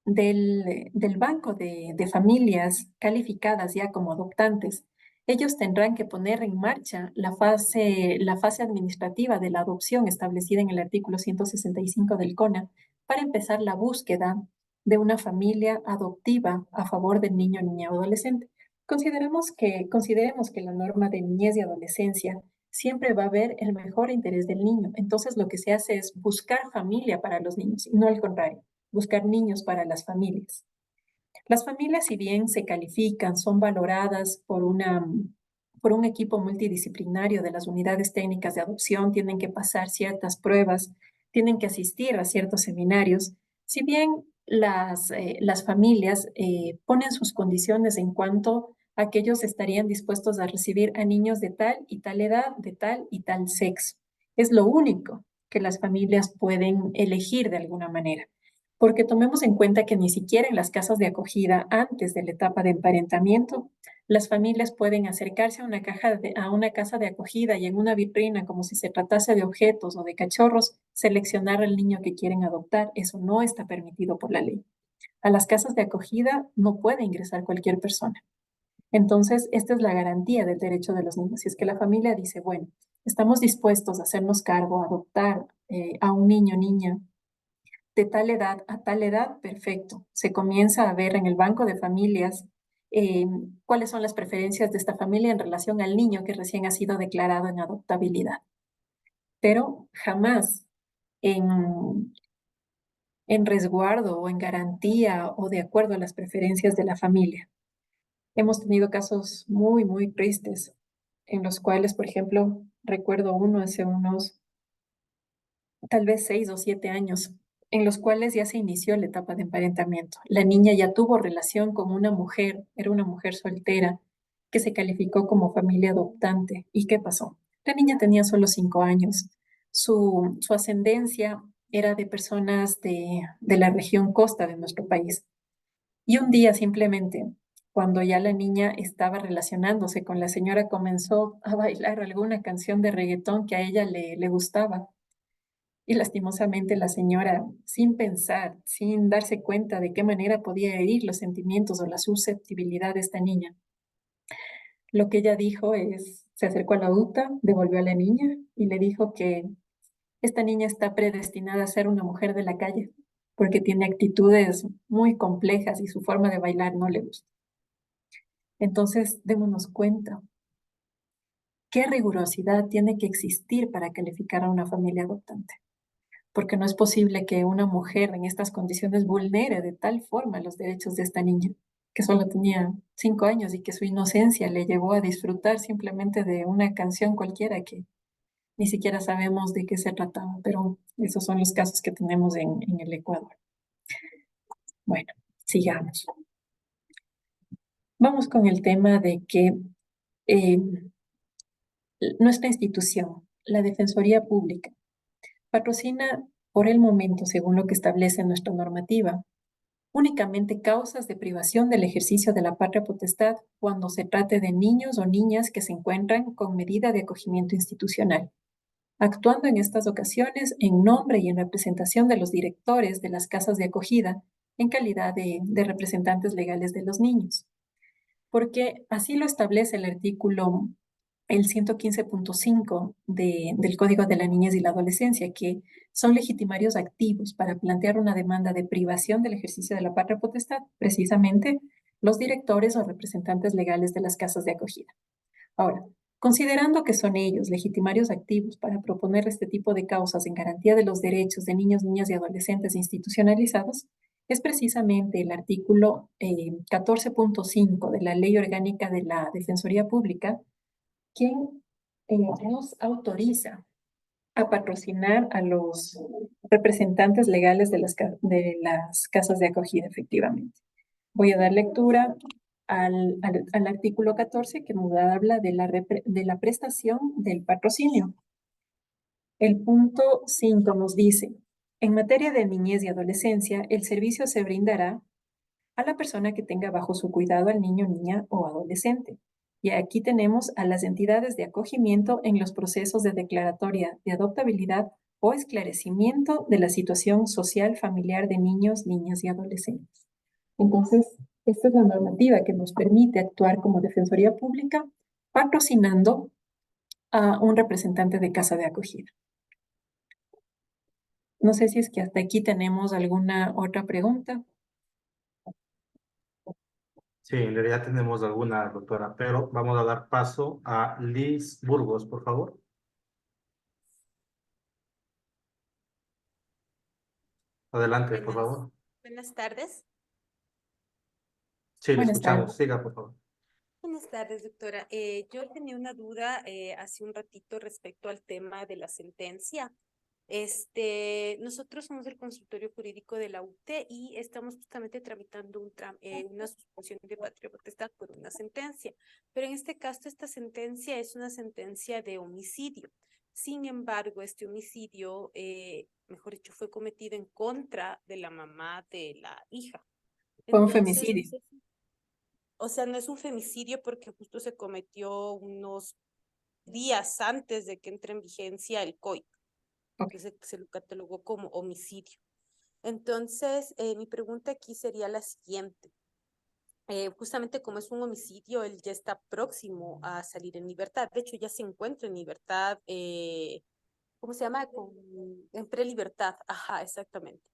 del banco de familias calificadas ya como adoptantes, ellos tendrán que poner en marcha la fase administrativa de la adopción establecida en el artículo 165 del CONA para empezar la búsqueda de una familia adoptiva a favor del niño, niña o adolescente. Consideremos que la norma de niñez y adolescencia siempre va a ver el mejor interés del niño. Entonces lo que se hace es buscar familia para los niños y no al contrario, buscar niños para las familias. Las familias, si bien se califican, son valoradas por un equipo multidisciplinario de las unidades técnicas de adopción, tienen que pasar ciertas pruebas, tienen que asistir a ciertos seminarios. Si bien las familias ponen sus condiciones en cuanto a que ellos estarían dispuestos a recibir a niños de tal y tal edad, de tal y tal sexo. Es lo único que las familias pueden elegir de alguna manera. Porque tomemos en cuenta que ni siquiera en las casas de acogida, antes de la etapa de emparentamiento, las familias pueden acercarse a una casa de acogida y en una vitrina, como si se tratase de objetos o de cachorros, seleccionar al niño que quieren adoptar. Eso no está permitido por la ley. A las casas de acogida no puede ingresar cualquier persona. Entonces, esta es la garantía del derecho de los niños. Si es que la familia dice, bueno, estamos dispuestos a hacernos cargo, a adoptar a un niño o niña de tal edad a tal edad, perfecto. Se comienza a ver en el banco de familias cuáles son las preferencias de esta familia en relación al niño que recién ha sido declarado en adoptabilidad. Pero jamás en resguardo o en garantía o de acuerdo a las preferencias de la familia. Hemos tenido casos muy, muy tristes en los cuales, por ejemplo, recuerdo uno hace unos tal vez 6 o 7 años, en los cuales ya se inició la etapa de emparentamiento. La niña ya tuvo relación con una mujer, era una mujer soltera, que se calificó como familia adoptante. ¿Y qué pasó? La niña tenía solo 5 años. Su ascendencia era de personas de la región costa de nuestro país. Y un día simplemente, cuando ya la niña estaba relacionándose con la señora, comenzó a bailar alguna canción de reggaetón que a ella le gustaba. Y lastimosamente la señora, sin pensar, sin darse cuenta de qué manera podía herir los sentimientos o la susceptibilidad de esta niña, lo que ella dijo es, se acercó a la UTA, devolvió a la niña y le dijo que esta niña está predestinada a ser una mujer de la calle, porque tiene actitudes muy complejas y su forma de bailar no le gusta. Entonces, démonos cuenta, ¿qué rigurosidad tiene que existir para calificar a una familia adoptante? Porque no es posible que una mujer en estas condiciones vulnere de tal forma los derechos de esta niña, que solo tenía 5 años y que su inocencia le llevó a disfrutar simplemente de una canción cualquiera que ni siquiera sabemos de qué se trataba, pero esos son los casos que tenemos en el Ecuador. Bueno, sigamos. Vamos con el tema de que nuestra institución, la Defensoría Pública, patrocina por el momento, según lo que establece nuestra normativa, únicamente causas de privación del ejercicio de la patria potestad cuando se trate de niños o niñas que se encuentran con medida de acogimiento institucional, actuando en estas ocasiones en nombre y en representación de los directores de las casas de acogida en calidad de representantes legales de los niños. Porque así lo establece el artículo el 115.5 del Código de la Niñez y la Adolescencia, que son legitimarios activos para plantear una demanda de privación del ejercicio de la patria potestad, precisamente los directores o representantes legales de las casas de acogida. Ahora, considerando que son ellos legitimarios activos para proponer este tipo de causas en garantía de los derechos de niños, niñas y adolescentes institucionalizados, es precisamente el artículo 14.5 de la Ley Orgánica de la Defensoría Pública quien nos autoriza a patrocinar a los representantes legales de de las casas de acogida, efectivamente. Voy a dar lectura al artículo 14 que nos habla de de la prestación del patrocinio. El punto 5 nos dice, en materia de niñez y adolescencia, el servicio se brindará a la persona que tenga bajo su cuidado al niño, niña o adolescente. Y aquí tenemos a las entidades de acogimiento en los procesos de declaratoria de adoptabilidad o esclarecimiento de la situación social familiar de niños, niñas y adolescentes. Entonces, esta es la normativa que nos permite actuar como Defensoría Pública patrocinando a un representante de casa de acogida. No sé si es que hasta aquí tenemos alguna otra pregunta. Sí, en realidad tenemos alguna, doctora, pero vamos a dar paso a Liz Burgos, por favor. Adelante, por favor. Buenas tardes. Sí, le Buenas escuchamos. tardes. Siga, por favor. Buenas tardes, doctora. Yo tenía una duda hace un ratito respecto al tema de la sentencia. Nosotros somos el consultorio jurídico de la UTE y estamos justamente tramitando una suspensión de patria potestad por una sentencia. Pero en este caso, esta sentencia es una sentencia de homicidio. Sin embargo, este homicidio, mejor dicho, fue cometido en contra de la mamá de la hija. Fue un Entonces, femicidio. o sea, no es un femicidio porque justo se cometió unos días antes de que entre en vigencia el COI, Ok. que se lo catalogó como homicidio. Entonces, mi pregunta aquí sería la siguiente. Justamente como es un homicidio, él ya está próximo a salir en libertad. De hecho, ya se encuentra en libertad, ¿cómo se llama? En prelibertad. Ajá, exactamente.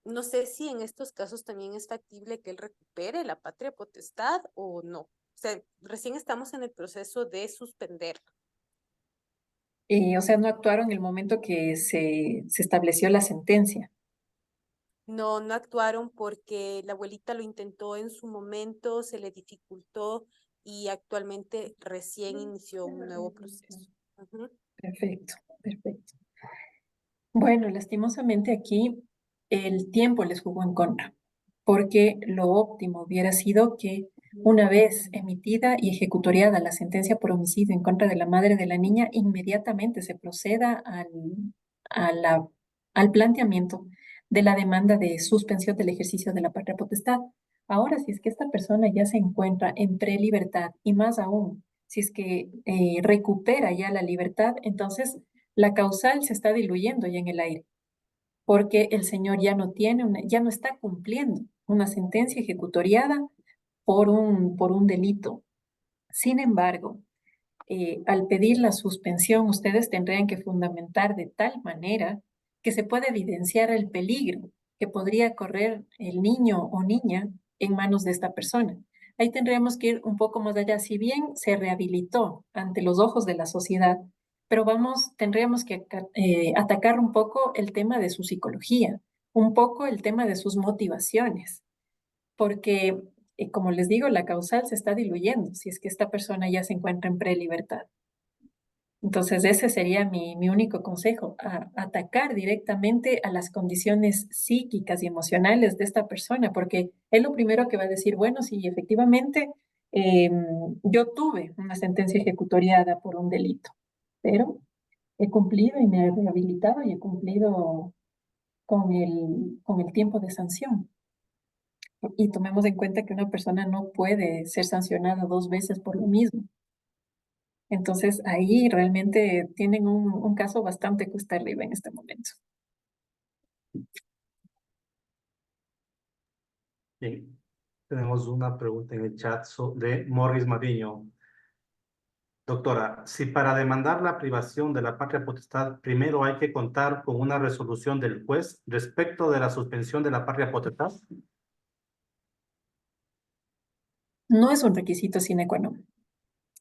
No sé si en estos casos también es factible que él recupere la patria potestad o no. O sea, recién estamos en el proceso de suspenderla. O sea, no actuaron en el momento que se estableció la sentencia. No, no actuaron porque la abuelita lo intentó en su momento, se le dificultó y actualmente recién inició un nuevo proceso. Ujú. Perfecto, perfecto. Bueno, lastimosamente aquí el tiempo les jugó en contra, porque lo óptimo hubiera sido que una vez emitida y ejecutoriada la sentencia por homicidio en contra de la madre de la niña, inmediatamente se proceda a al planteamiento de la demanda de suspensión del ejercicio de la patria potestad. Ahora, si es que esta persona ya se encuentra en prelibertad y más aún, si es que recupera ya la libertad, entonces la causal se está diluyendo ya en el aire, porque el señor ya no tiene, ya no está cumpliendo una sentencia ejecutoriada por un delito. Sin embargo, al pedir la suspensión, ustedes tendrían que fundamentar de tal manera que se pueda evidenciar el peligro que podría correr el niño o niña en manos de esta persona. Ahí tendríamos que ir un poco más allá. Si bien se rehabilitó ante los ojos de la sociedad, pero tendríamos que atacar un poco el tema de su psicología, un poco el tema de sus motivaciones, porque, como les digo, la causal se está diluyendo si es que esta persona ya se encuentra en prelibertad. Entonces, ese sería mi único consejo, atacar directamente a las condiciones psíquicas y emocionales de esta persona, porque él lo primero que va a decir, bueno, sí, efectivamente, yo tuve una sentencia ejecutoriada por un delito, pero he cumplido y me he rehabilitado y he cumplido con el tiempo de sanción. Y tomemos en cuenta que una persona no puede ser sancionada dos veces por lo mismo. Entonces, ahí realmente tienen un caso bastante cuesta arriba en este momento. Bien. Tenemos una pregunta en el chat de Morris Mariño. Doctora, si para demandar la privación de la patria potestad, primero hay que contar con una resolución del juez respecto de la suspensión de la patria potestad. No es un requisito sine qua non.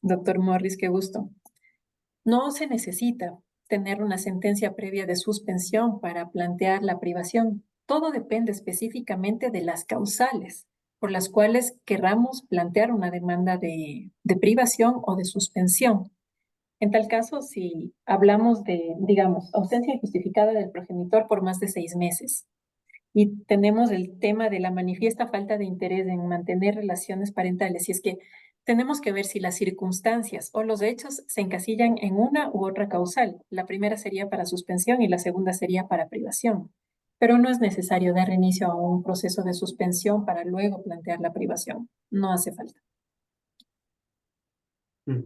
Doctor Morris, qué gusto. No se necesita tener una sentencia previa de suspensión para plantear la privación. Todo depende específicamente de las causales por las cuales querramos plantear una demanda de privación o de suspensión. En tal caso, si hablamos de, digamos, ausencia injustificada del progenitor por más de 6 meses y tenemos el tema de la manifiesta falta de interés en mantener relaciones parentales, y es que tenemos que ver si las circunstancias o los hechos se encasillan en una u otra causal. La primera sería para suspensión y la segunda sería para privación. Pero no es necesario dar inicio a un proceso de suspensión para luego plantear la privación. No hace falta.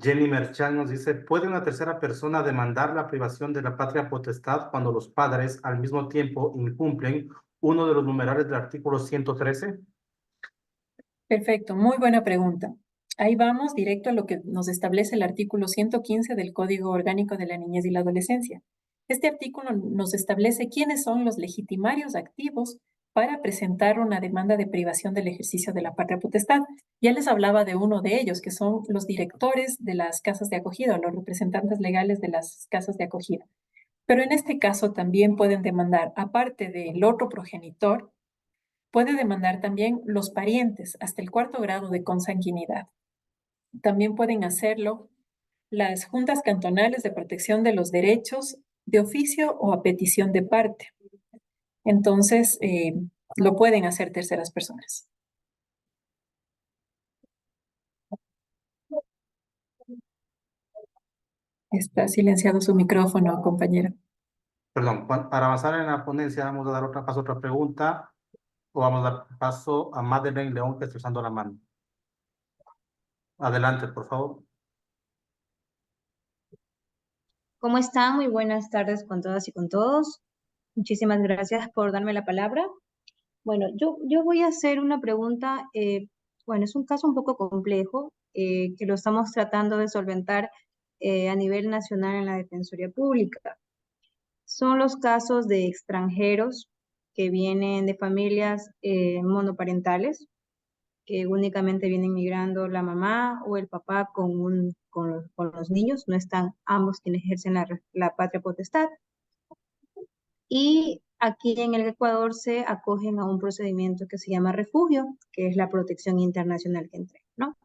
Jenny Merchan nos dice, ¿puede una tercera persona demandar la privación de la patria potestad cuando los padres al mismo tiempo incumplen uno de los numerales del artículo 113? Perfecto, muy buena pregunta. Ahí vamos directo a lo que nos establece el artículo 115 del Código Orgánico de la Niñez y la Adolescencia. Este artículo nos establece quiénes son los legitimarios activos para presentar una demanda de privación del ejercicio de la patria potestad. Ya les hablaba de uno de ellos, que son los directores de las casas de acogida, los representantes legales de las casas de acogida. Pero en este caso también pueden demandar, aparte del otro progenitor, puede demandar también los parientes hasta el 4º grado de consanguinidad. También pueden hacerlo las juntas cantonales de protección de los derechos de oficio o a petición de parte. Entonces, lo pueden hacer terceras personas. Está silenciado su micrófono, compañera. Perdón, para avanzar en la ponencia, vamos a dar otra pregunta, o vamos a dar paso a Madeleine León, que está usando la mano. Adelante, por favor. ¿Cómo están? Muy buenas tardes con todas y con todos. Muchísimas gracias por darme la palabra. Bueno, yo voy a hacer una pregunta, bueno, es un caso un poco complejo que lo estamos tratando de solventar a nivel nacional en la Defensoría Pública. Son los casos de extranjeros que vienen de familias monoparentales, que únicamente vienen migrando la mamá o el papá con los niños, no están ambos quienes ejercen la patria potestad. Y aquí en el Ecuador se acogen a un procedimiento que se llama refugio, que es la protección internacional que entrega, ¿no?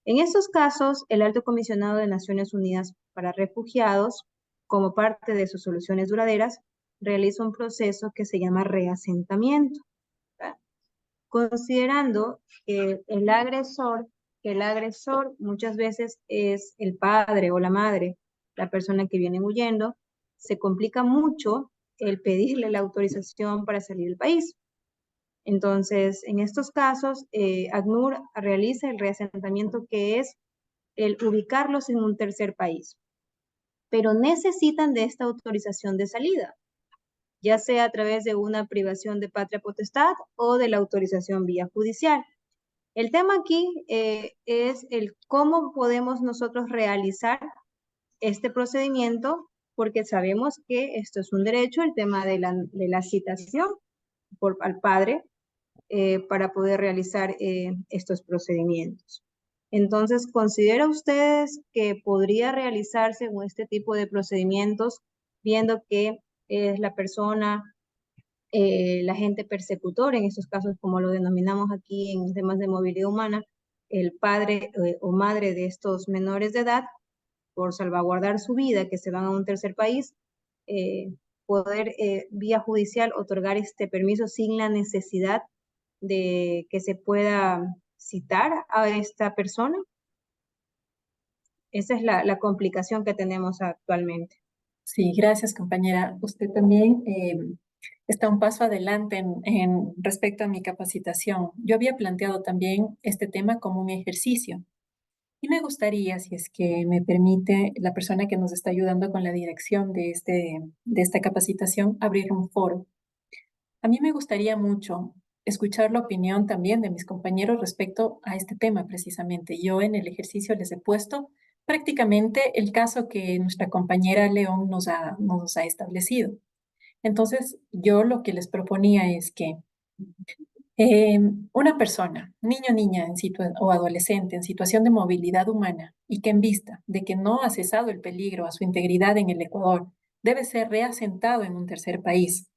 En estos casos, el Alto Comisionado de Naciones Unidas para Refugiados, como parte de sus soluciones duraderas, realiza un proceso que se llama reasentamiento, ¿verdad? Considerando que el agresor muchas veces es el padre o la madre, la persona que viene huyendo, se complica mucho el pedirle la autorización para salir del país. Entonces, en estos casos, ACNUR realiza el reasentamiento, que es el ubicarlos en un tercer país, pero necesitan de esta autorización de salida, ya sea a través de una privación de patria potestad o de la autorización vía judicial. El tema aquí es el cómo podemos nosotros realizar este procedimiento, porque sabemos que esto es un derecho, el tema de la citación al padre para poder realizar estos procedimientos. Entonces, ¿considera ustedes que podría realizarse con este tipo de procedimientos, viendo que es la persona, el agente persecutor, en estos casos como lo denominamos aquí en temas de movilidad humana, el padre o madre de estos menores de edad, por salvaguardar su vida, que se van a un tercer país, poder vía judicial otorgar este permiso sin la necesidad de que se pueda citar a esta persona? Esa es la complicación que tenemos actualmente. Sí, gracias, compañera. Usted también está un paso adelante en respecto a mi capacitación. Yo había planteado también este tema como un ejercicio. Y me gustaría, si es que me permite la persona que nos está ayudando con la dirección de esta capacitación, abrir un foro. A mí me gustaría mucho escuchar la opinión también de mis compañeros respecto a este tema precisamente. Yo en el ejercicio les he puesto prácticamente el caso que nuestra compañera León nos ha establecido. Entonces, yo lo que les proponía es que una persona, niño o niña o adolescente en situación de movilidad humana y que en vista de que no ha cesado el peligro a su integridad en el Ecuador, debe ser reasentado en un tercer país.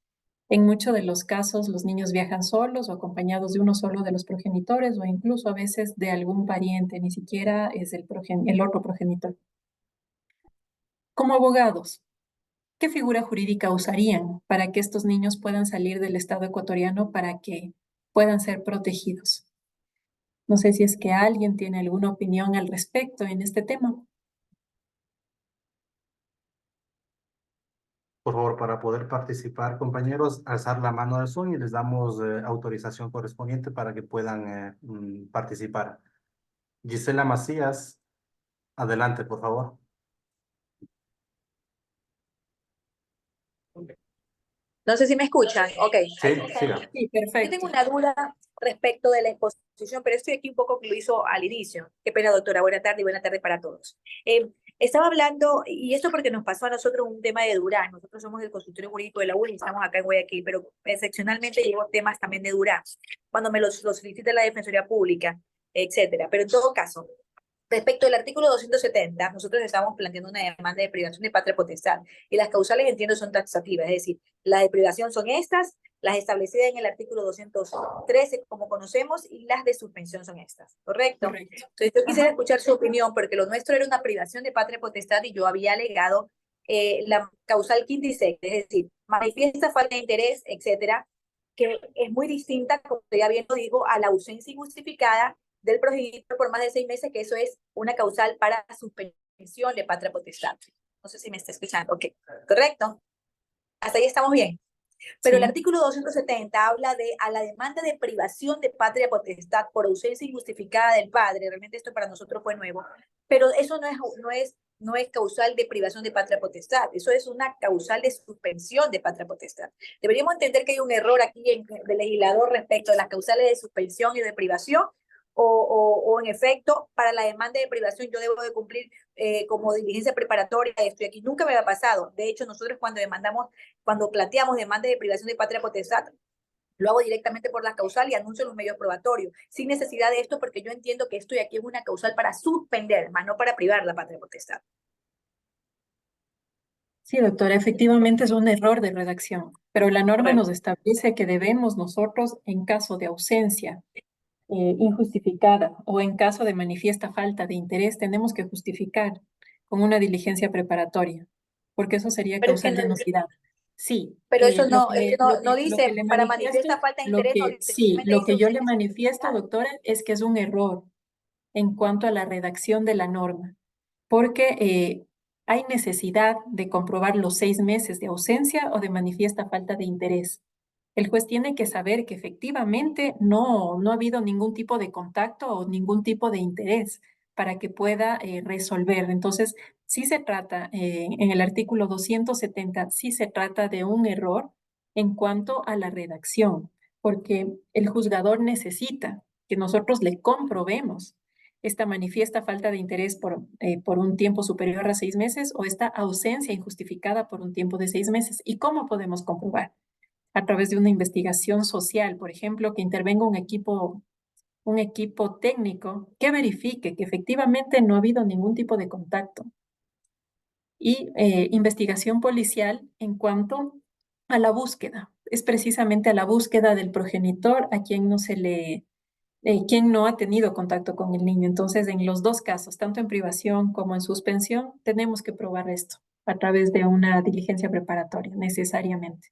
En muchos de los casos, los niños viajan solos o acompañados de uno solo de los progenitores o incluso a veces de algún pariente, ni siquiera es el otro progenitor. Como abogados, ¿qué figura jurídica usarían para que estos niños puedan salir del Estado ecuatoriano para que puedan ser protegidos? No sé si es que alguien tiene alguna opinión al respecto en este tema. Por favor, para poder participar, compañeros, alzar la mano del Zoom y les damos autorización correspondiente para que puedan participar. Gisela Macías, adelante, por favor. No sé si me escuchan. Ok. Sí, siga. Sí, Yo tengo perfecto. una duda respecto de la exposición, pero estoy aquí un poco que lo hizo al inicio. Qué pena, doctora. Buena tarde y buena tarde para todos. Estaba hablando, y esto porque nos pasó a nosotros un tema de Durán. Nosotros somos el consultorio jurídico de la UNI, estamos acá en Guayaquil, pero excepcionalmente llevo temas también de Durán, cuando me los solicita la Defensoría Pública, etcétera. Pero en todo caso, respecto al artículo 270, nosotros estamos planteando una demanda de privación de patria potestad y las causales, entiendo, son taxativas, es decir, las de privación son estas, las establecidas en el artículo 213, como conocemos, y las de suspensión son estas, ¿correcto? Correcto. Entonces, yo quisiera escuchar su opinión, porque lo nuestro era una privación de patria potestad y yo había alegado la causal quinta y sexta, es decir, manifiesta falta de interés, etcétera, que es muy distinta, como ya bien lo digo, a la ausencia injustificada del progenitor por más de 6 meses, que eso es una causal para suspensión de patria potestad. No sé si me está escuchando. Ok, correcto. Hasta ahí estamos bien. Pero el Sí. artículo 270 habla de a la demanda de privación de patria potestad por ausencia injustificada del padre. Realmente esto para nosotros fue nuevo. Pero eso no es causal de privación de patria potestad. Eso es una causal de suspensión de patria potestad. Deberíamos entender que hay un error aquí del legislador respecto a las causales de suspensión y de privación. O en efecto, para la demanda de privación yo debo de cumplir como diligencia preparatoria esto y aquí nunca me había pasado. De hecho, nosotros cuando planteamos demandas de privación de patria potestad, lo hago directamente por la causal y anuncio los medios probatorios, sin necesidad de esto, porque yo entiendo que esto y aquí es una causal para suspender, más no para privar la patria potestad. Sí, doctora, efectivamente es un error de redacción, pero la norma Correcto. nos establece que debemos nosotros, en caso de ausencia injustificada o en caso de manifiesta falta de interés, tenemos que justificar con una diligencia preparatoria, porque eso sería Pero es que causal de nulidad. Sí, pero eso lo no, es que no, no lo que dice le para manifiesto, manifiesta falta de interés, no dice, sí, simplemente lo dice que yo le ausencia manifiesto, injustificada. doctora, es que es un error en cuanto a la redacción de la norma, porque hay necesidad de comprobar los 6 meses de ausencia o de manifiesta falta de interés. El juez tiene que saber que efectivamente no ha habido ningún tipo de contacto o ningún tipo de interés para que pueda resolver. Entonces, sí se trata, en el artículo 270, sí se trata de un error en cuanto a la redacción, porque el juzgador necesita que nosotros le comprobemos esta manifiesta falta de interés por un tiempo superior a 6 meses o esta ausencia injustificada por un tiempo de 6 meses. ¿Y cómo podemos comprobar? A través de una investigación social, por ejemplo, que intervenga un equipo técnico que verifique que efectivamente no ha habido ningún tipo de contacto. Y investigación policial en cuanto a la búsqueda. Es precisamente a la búsqueda del progenitor a quien quien no ha tenido contacto con el niño. Entonces, en los dos casos, tanto en privación como en suspensión, tenemos que probar esto a través de una diligencia preparatoria, necesariamente.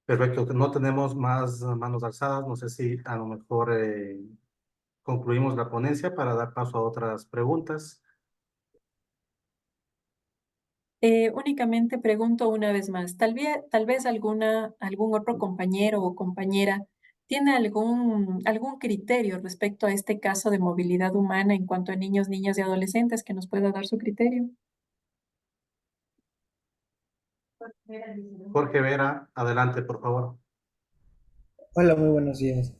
Perfecto, no tenemos más manos alzadas. No sé si a lo mejor concluimos la ponencia para dar paso a otras preguntas. Únicamente pregunto una vez más, tal vez algún otro compañero o compañera tiene algún criterio respecto a este caso de movilidad humana en cuanto a niños, niñas y adolescentes que nos pueda dar su criterio. Jorge Vera, adelante, por favor. Hola, muy buenos días.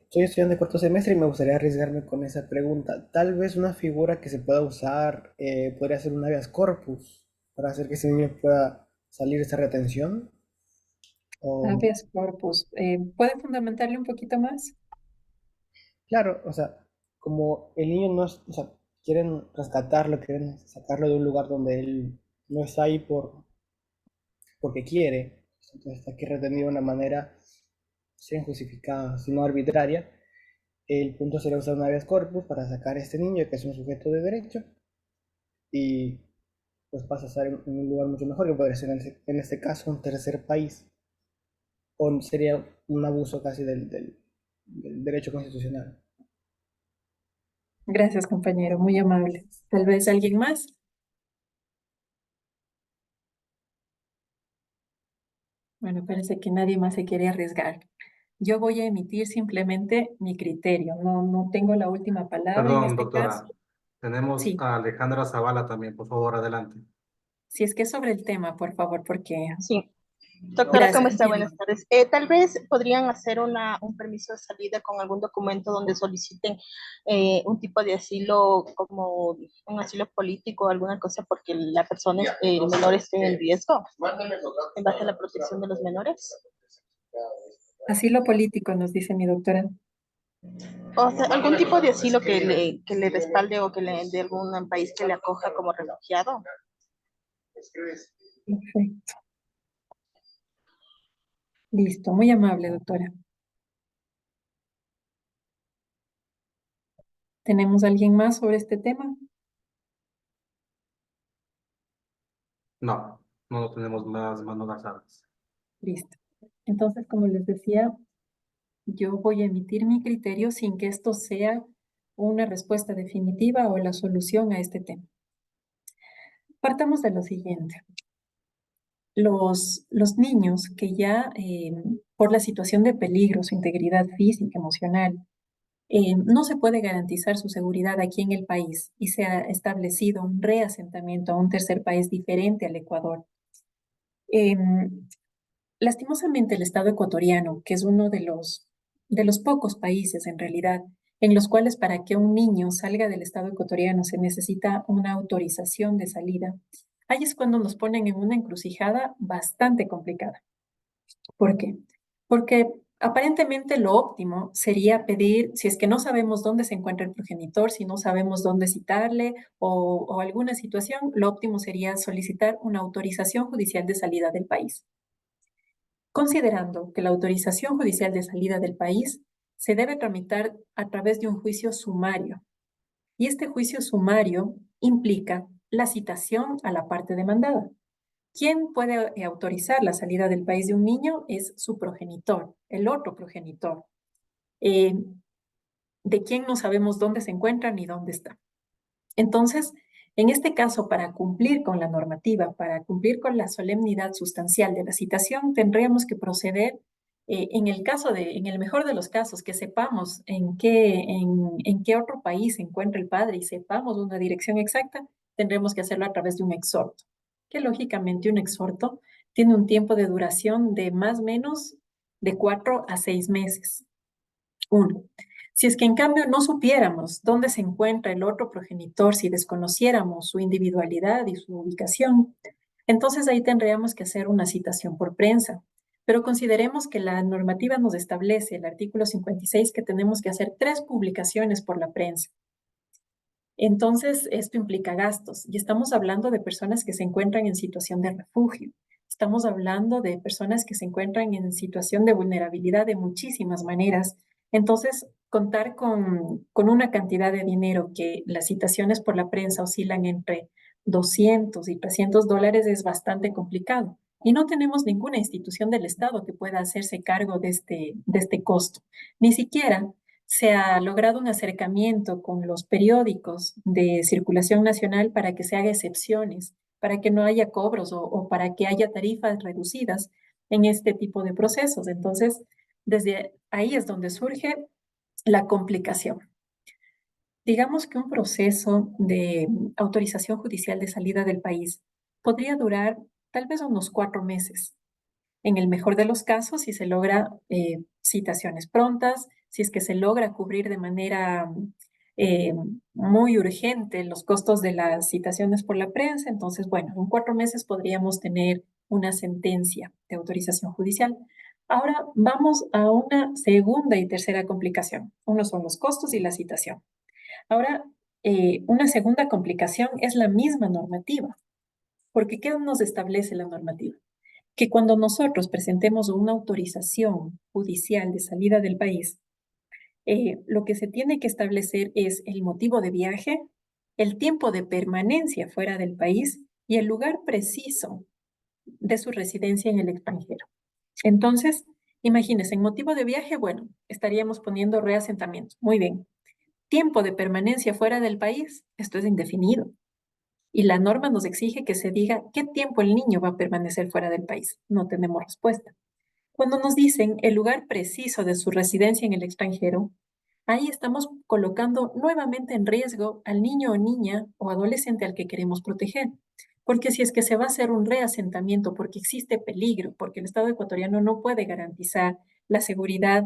Soy estudiante de cuarto semestre y me gustaría arriesgarme con esa pregunta. Tal vez una figura que se pueda usar podría ser un habeas corpus para hacer que ese niño pueda salir de esa retención. O, Habeas corpus. ¿Puede fundamentarle un poquito más? claro, o sea, como el niño no es, o sea, quieren rescatarlo, quieren sacarlo de un lugar donde él no está ahí porque quiere, entonces está aquí retenido de una manera sin justificada, sino arbitraria. El punto sería usar un habeas corpus para sacar a este niño que es un sujeto de derecho y pues pasa a estar en un lugar mucho mejor que podría ser en este caso un tercer país o sería un abuso casi del derecho constitucional. Gracias, compañero, muy amable. Tal vez alguien más. Bueno, parece que nadie más se quiere arriesgar. Yo voy a emitir simplemente mi criterio. No tengo la última palabra en Perdón, este caso. doctora. Tenemos Sí, a Alejandra Zavala también, por favor, adelante. si es que es sobre el tema, por favor, porque Sí, doctora, ¿cómo gracias, está? entiendo. Buenas tardes. Tal vez podrían hacer un permiso de salida con algún documento donde soliciten un tipo de asilo, como un asilo político o alguna cosa, porque la persona, el menor esté en riesgo en base a la protección de los menores. Asilo político, nos dice mi doctora. O sea, algún tipo de asilo que le respalde o que le dé algún país que le acoja como refugiado. Perfecto. Listo, muy amable, doctora. ¿Tenemos alguien más sobre este tema? No, no tenemos más manos alzadas. Listo. Entonces, como les decía, yo voy a emitir mi criterio sin que esto sea una respuesta definitiva o la solución a este tema. Partamos de lo siguiente. Los niños que ya por la situación de peligro, su integridad física, emocional, no se puede garantizar su seguridad aquí en el país y se ha establecido un reasentamiento a un tercer país diferente al Ecuador. Lastimosamente, el Estado ecuatoriano, que es uno de los pocos países en realidad, en los cuales para que un niño salga del Estado ecuatoriano se necesita una autorización de salida, ahí es cuando nos ponen en una encrucijada bastante complicada. ¿Por qué? Porque aparentemente lo óptimo sería pedir, si es que no sabemos dónde se encuentra el progenitor, si no sabemos dónde citarle o alguna situación, lo óptimo sería solicitar una autorización judicial de salida del país, considerando que la autorización judicial de salida del país se debe tramitar a través de un juicio sumario. Y este juicio sumario implica la citación a la parte demandada. ¿Quién puede autorizar la salida del país de un niño? Es su progenitor, el otro progenitor, eh, de quien no sabemos dónde se encuentra ni dónde está. Entonces, en este caso, para cumplir con la normativa, para cumplir con la solemnidad sustancial de la citación, tendríamos que proceder, en el mejor de los casos, que sepamos en qué otro país se encuentra el padre y sepamos una dirección exacta, tendremos que hacerlo a través de un exhorto, que lógicamente un exhorto tiene un tiempo de duración de más o menos de 4 a 6 meses. Uno. Si es que en cambio no supiéramos dónde se encuentra el otro progenitor, si desconociéramos su individualidad y su ubicación, entonces ahí tendríamos que hacer una citación por prensa. Pero consideremos que la normativa nos establece, el artículo 56, que tenemos que hacer 3 publicaciones por la prensa. Entonces, esto implica gastos y estamos hablando de personas que se encuentran en situación de refugio. Estamos hablando de personas que se encuentran en situación de vulnerabilidad de muchísimas maneras. Entonces, contar con una cantidad de dinero que las citaciones por la prensa oscilan entre 200 y 300 dólares es bastante complicado. Y no tenemos ninguna institución del Estado que pueda hacerse cargo de este costo. Ni siquiera se ha logrado un acercamiento con los periódicos de circulación nacional para que se haga excepciones, para que no haya cobros o para que haya tarifas reducidas en este tipo de procesos. Entonces, desde ahí es donde surge la complicación. Digamos que un proceso de autorización judicial de salida del país podría durar tal vez unos 4 meses. En el mejor de los casos, si se logra citaciones prontas, si es que se logra cubrir de manera muy urgente los costos de las citaciones por la prensa, entonces, bueno, en 4 meses podríamos tener una sentencia de autorización judicial. Ahora vamos a una segunda y tercera complicación. Uno son los costos y la citación. Ahora, una segunda complicación es la misma normativa, porque ¿qué nos establece la normativa? Que cuando nosotros presentemos una autorización judicial de salida del país, lo que se tiene que establecer es el motivo de viaje, el tiempo de permanencia fuera del país y el lugar preciso de su residencia en el extranjero. Entonces, imagínense, en motivo de viaje, bueno, estaríamos poniendo reasentamiento. Muy bien. Tiempo de permanencia fuera del país, esto es indefinido. Y la norma nos exige que se diga qué tiempo el niño va a permanecer fuera del país. No tenemos respuesta. Cuando nos dicen el lugar preciso de su residencia en el extranjero, ahí estamos colocando nuevamente en riesgo al niño o niña o adolescente al que queremos proteger. Porque si es que se va a hacer un reasentamiento porque existe peligro, porque el Estado ecuatoriano no puede garantizar la seguridad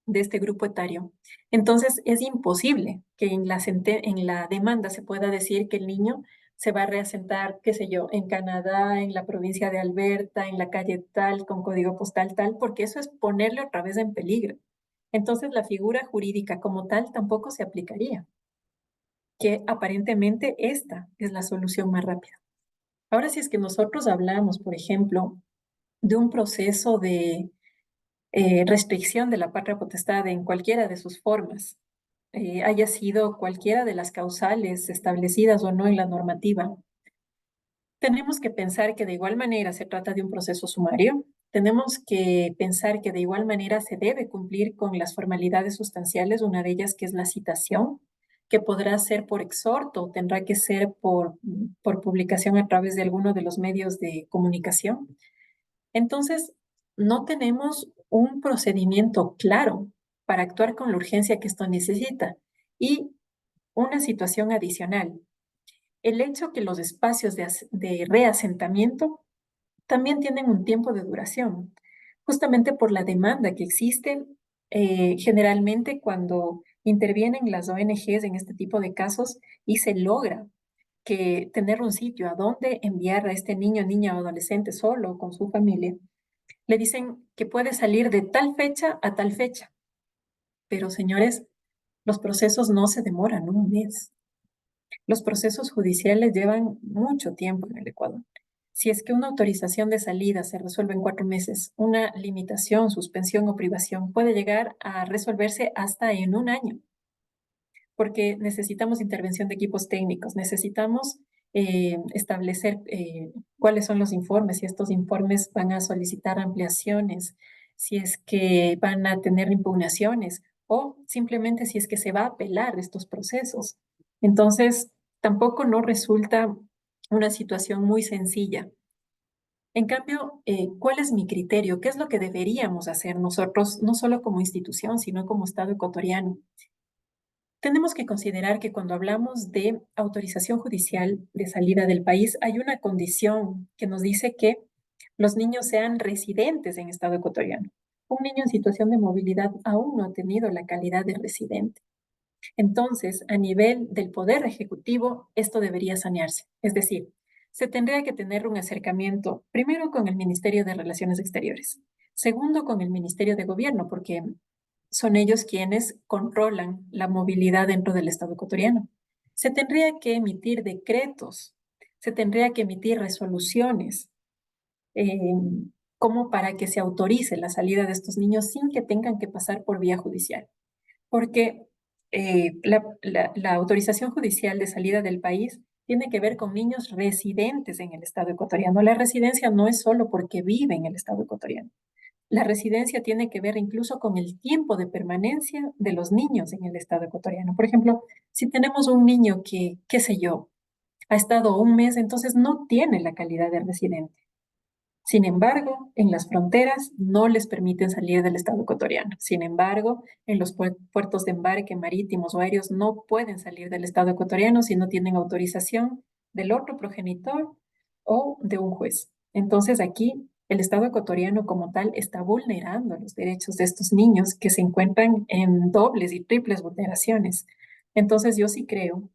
de este grupo etario, entonces es imposible que en la demanda se pueda decir que el niño se va a reasentar, qué sé yo, en Canadá, en la provincia de Alberta, en la calle tal, con código postal tal, porque eso es ponerle otra vez en peligro. Entonces la figura jurídica como tal tampoco se aplicaría, que aparentemente esta es la solución más rápida. Ahora, si es que nosotros hablamos, por ejemplo, de un proceso de restricción de la patria potestad en cualquiera de sus formas, haya sido cualquiera de las causales establecidas o no en la normativa, tenemos que pensar que de igual manera se trata de un proceso sumario, tenemos que pensar que de igual manera se debe cumplir con las formalidades sustanciales, una de ellas que es la citación, que podrá ser por exhorto, tendrá que ser por publicación a través de alguno de los medios de comunicación. Entonces, no tenemos un procedimiento claro para actuar con la urgencia que esto necesita. Y una situación adicional, el hecho que los espacios de reasentamiento también tienen un tiempo de duración, justamente por la demanda que existe generalmente cuando intervienen las ONGs en este tipo de casos y se logra que tener un sitio a donde enviar a este niño, niña o adolescente solo o con su familia, le dicen que puede salir de tal fecha a tal fecha. Pero señores, los procesos no se demoran un mes. Los procesos judiciales llevan mucho tiempo en el Ecuador. Si es que una autorización de salida se resuelve en 4 meses, una limitación, suspensión o privación puede llegar a resolverse hasta en 1 año, porque necesitamos intervención de equipos técnicos, necesitamos establecer cuáles son los informes, si estos informes van a solicitar ampliaciones, si es que van a tener impugnaciones o simplemente si es que se va a apelar estos procesos. Entonces, tampoco no resulta una situación muy sencilla. En cambio, ¿cuál es mi criterio? ¿Qué es lo que deberíamos hacer nosotros, no solo como institución, sino como Estado ecuatoriano? Tenemos que considerar que cuando hablamos de autorización judicial de salida del país, hay una condición que nos dice que los niños sean residentes en Estado ecuatoriano. Un niño en situación de movilidad aún no ha tenido la calidad de residente. Entonces, a nivel del Poder Ejecutivo, esto debería sanearse. Es decir, se tendría que tener un acercamiento, primero con el Ministerio de Relaciones Exteriores, segundo con el Ministerio de Gobierno, porque son ellos quienes controlan la movilidad dentro del Estado ecuatoriano. Se tendría que emitir decretos, se tendría que emitir resoluciones, eh, como para que se autorice la salida de estos niños sin que tengan que pasar por vía judicial. Porque la autorización judicial de salida del país tiene que ver con niños residentes en el Estado ecuatoriano. La residencia no es solo porque vive en el Estado ecuatoriano. La residencia tiene que ver incluso con el tiempo de permanencia de los niños en el Estado ecuatoriano. Por ejemplo, si tenemos un niño que, qué sé yo, ha estado 1 mes, entonces no tiene la calidad de residente. Sin embargo, en las fronteras no les permiten salir del Estado ecuatoriano. Sin embargo, en los puertos de embarque marítimos o aéreos no pueden salir del Estado ecuatoriano si no tienen autorización del otro progenitor o de un juez. Entonces aquí el Estado ecuatoriano como tal está vulnerando los derechos de estos niños que se encuentran en dobles y triples vulneraciones. Entonces yo sí creo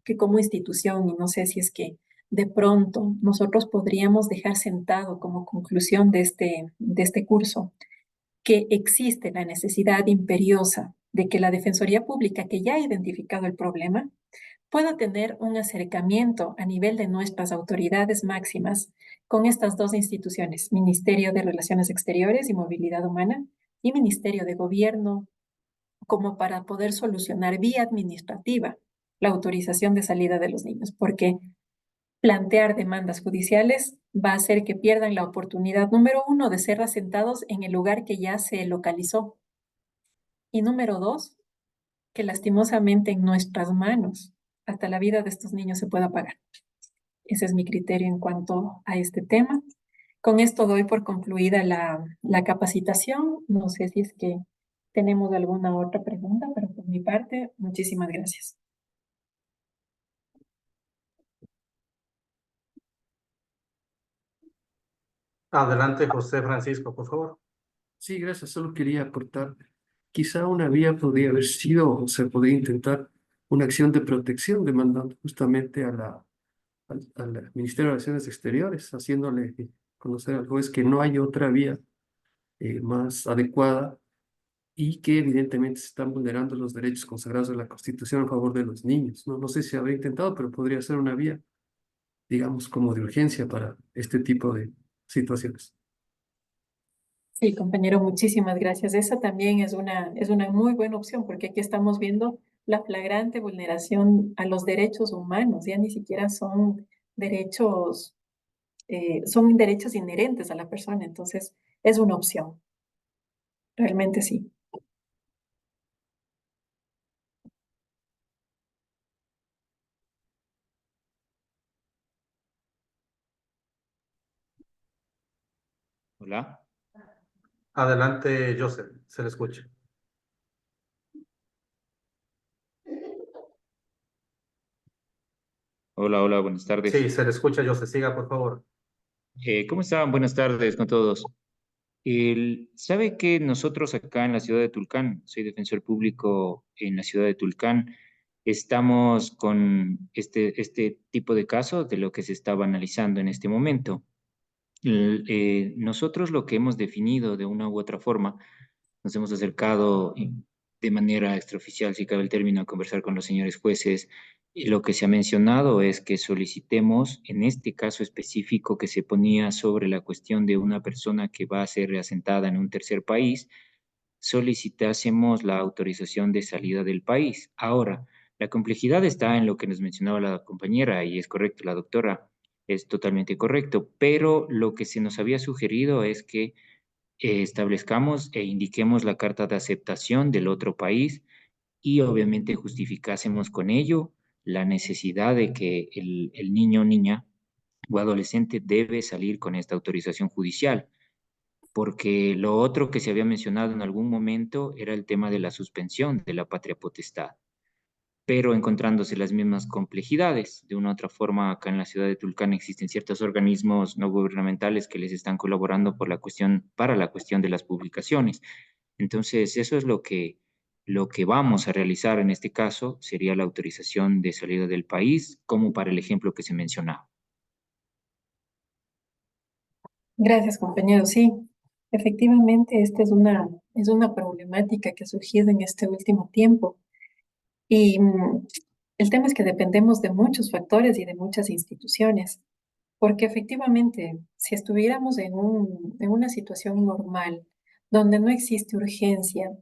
que como institución, y no sé si es que de pronto nosotros podríamos dejar sentado como conclusión de este curso, que existe la necesidad imperiosa de que la Defensoría Pública, que ya ha identificado el problema, pueda tener un acercamiento a nivel de nuestras autoridades máximas con estas dos instituciones, Ministerio de Relaciones Exteriores y Movilidad Humana y Ministerio de Gobierno, como para poder solucionar vía administrativa la autorización de salida de los niños, porque plantear demandas judiciales va a hacer que pierdan la oportunidad, número uno, de ser asentados en el lugar que ya se localizó. Y número dos, que lastimosamente en nuestras manos hasta la vida de estos niños se pueda pagar. Ese es mi criterio en cuanto a este tema. Con esto doy por concluida la capacitación. No sé si es que tenemos alguna otra pregunta, pero por mi parte, muchísimas gracias. Adelante, José Francisco, por favor. Sí, gracias. Solo quería aportar. Quizá una vía podría haber sido, o se podría intentar, una acción de protección demandando justamente al Ministerio de Relaciones Exteriores, haciéndole conocer al juez que no hay otra vía más adecuada y que evidentemente se están vulnerando los derechos consagrados en la Constitución a favor de los niños. No sé si habrá intentado, pero podría ser una vía, digamos, como de urgencia para este tipo de situaciones. Sí, compañero, muchísimas gracias. Esa también es una muy buena opción porque aquí estamos viendo la flagrante vulneración a los derechos humanos. Ya ni siquiera son derechos inherentes a la persona. Entonces, es una opción. Realmente sí. Hola. Adelante, Joseph, se le escucha. Hola, hola, buenas tardes. Sí, se le escucha, Joseph. Siga, por favor. ¿Cómo están? Buenas tardes con todos. ¿Sabe que nosotros acá en la ciudad de Tulcán, soy defensor público en la ciudad de Tulcán, estamos con este tipo de casos de lo que se estaba analizando en este momento? Nosotros lo que hemos definido de una u otra forma, nos hemos acercado de manera extraoficial, si cabe el término, a conversar con los señores jueces. Y lo que se ha mencionado es que solicitemos, en este caso específico que se ponía sobre la cuestión de una persona que va a ser reasentada en un tercer país, solicitásemos la autorización de salida del país. Ahora, la complejidad está en lo que nos mencionaba la compañera, y es correcto, la doctora, es totalmente correcto, pero lo que se nos había sugerido es que establezcamos e indiquemos la carta de aceptación del otro país y obviamente justificásemos con ello la necesidad de que el niño o niña o adolescente debe salir con esta autorización judicial, porque lo otro que se había mencionado en algún momento era el tema de la suspensión de la patria potestad, pero encontrándose las mismas complejidades. De una u otra forma, acá en la ciudad de Tulcán existen ciertos organismos no gubernamentales que les están colaborando para la cuestión de las publicaciones. Entonces, eso es lo que vamos a realizar en este caso, sería la autorización de salida del país, como para el ejemplo que se mencionaba. Gracias, compañero. Sí, efectivamente, esta es una problemática que ha surgido en este último tiempo. Y el tema es que dependemos de muchos factores y de muchas instituciones, porque efectivamente, si estuviéramos en una situación normal, donde no existe urgencia,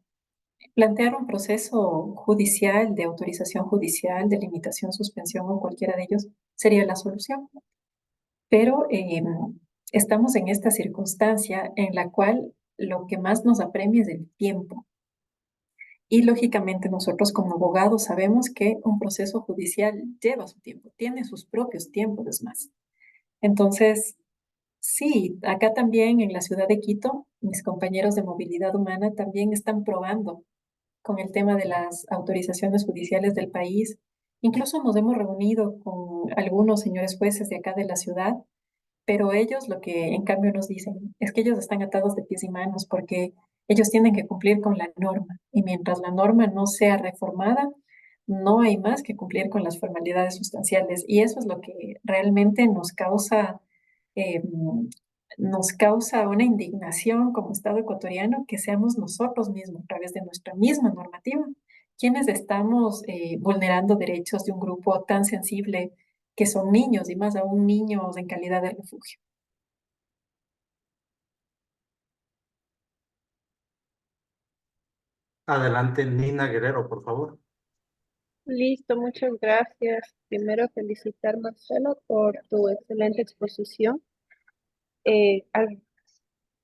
plantear un proceso judicial, de autorización judicial, de limitación, suspensión o cualquiera de ellos, sería la solución. Pero estamos en esta circunstancia en la cual lo que más nos apremia es el tiempo. Y lógicamente nosotros como abogados sabemos que un proceso judicial lleva su tiempo, tiene sus propios tiempos, es más. Entonces, sí, acá también en la ciudad de Quito, mis compañeros de movilidad humana también están probando con el tema de las autorizaciones judiciales del país. Incluso nos hemos reunido con algunos señores jueces de acá de la ciudad, pero ellos lo que en cambio nos dicen es que ellos están atados de pies y manos porque ellos tienen que cumplir con la norma y mientras la norma no sea reformada, no hay más que cumplir con las formalidades sustanciales y eso es lo que realmente eh, nos causa una indignación como Estado ecuatoriano que seamos nosotros mismos, a través de nuestra misma normativa, quienes estamos vulnerando derechos de un grupo tan sensible que son niños y más aún niños en calidad de refugio. Adelante, Nina Guerrero, por favor. Listo, muchas gracias. Primero felicitar, Marcelo, por tu excelente exposición.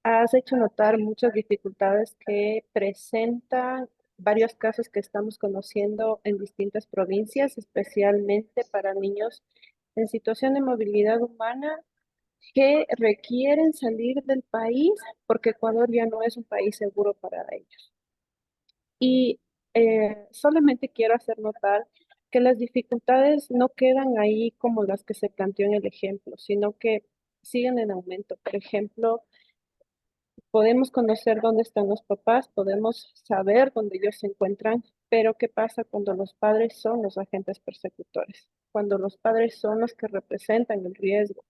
Has hecho notar muchas dificultades que presentan varios casos que estamos conociendo en distintas provincias, especialmente para niños en situación de movilidad humana que requieren salir del país porque Ecuador ya no es un país seguro para ellos. Y solamente quiero hacer notar que las dificultades no quedan ahí como las que se planteó en el ejemplo, sino que siguen en aumento. Por ejemplo, podemos conocer dónde están los papás, podemos saber dónde ellos se encuentran, pero ¿qué pasa cuando los padres son los agentes persecutores? Cuando los padres son los que representan el riesgo.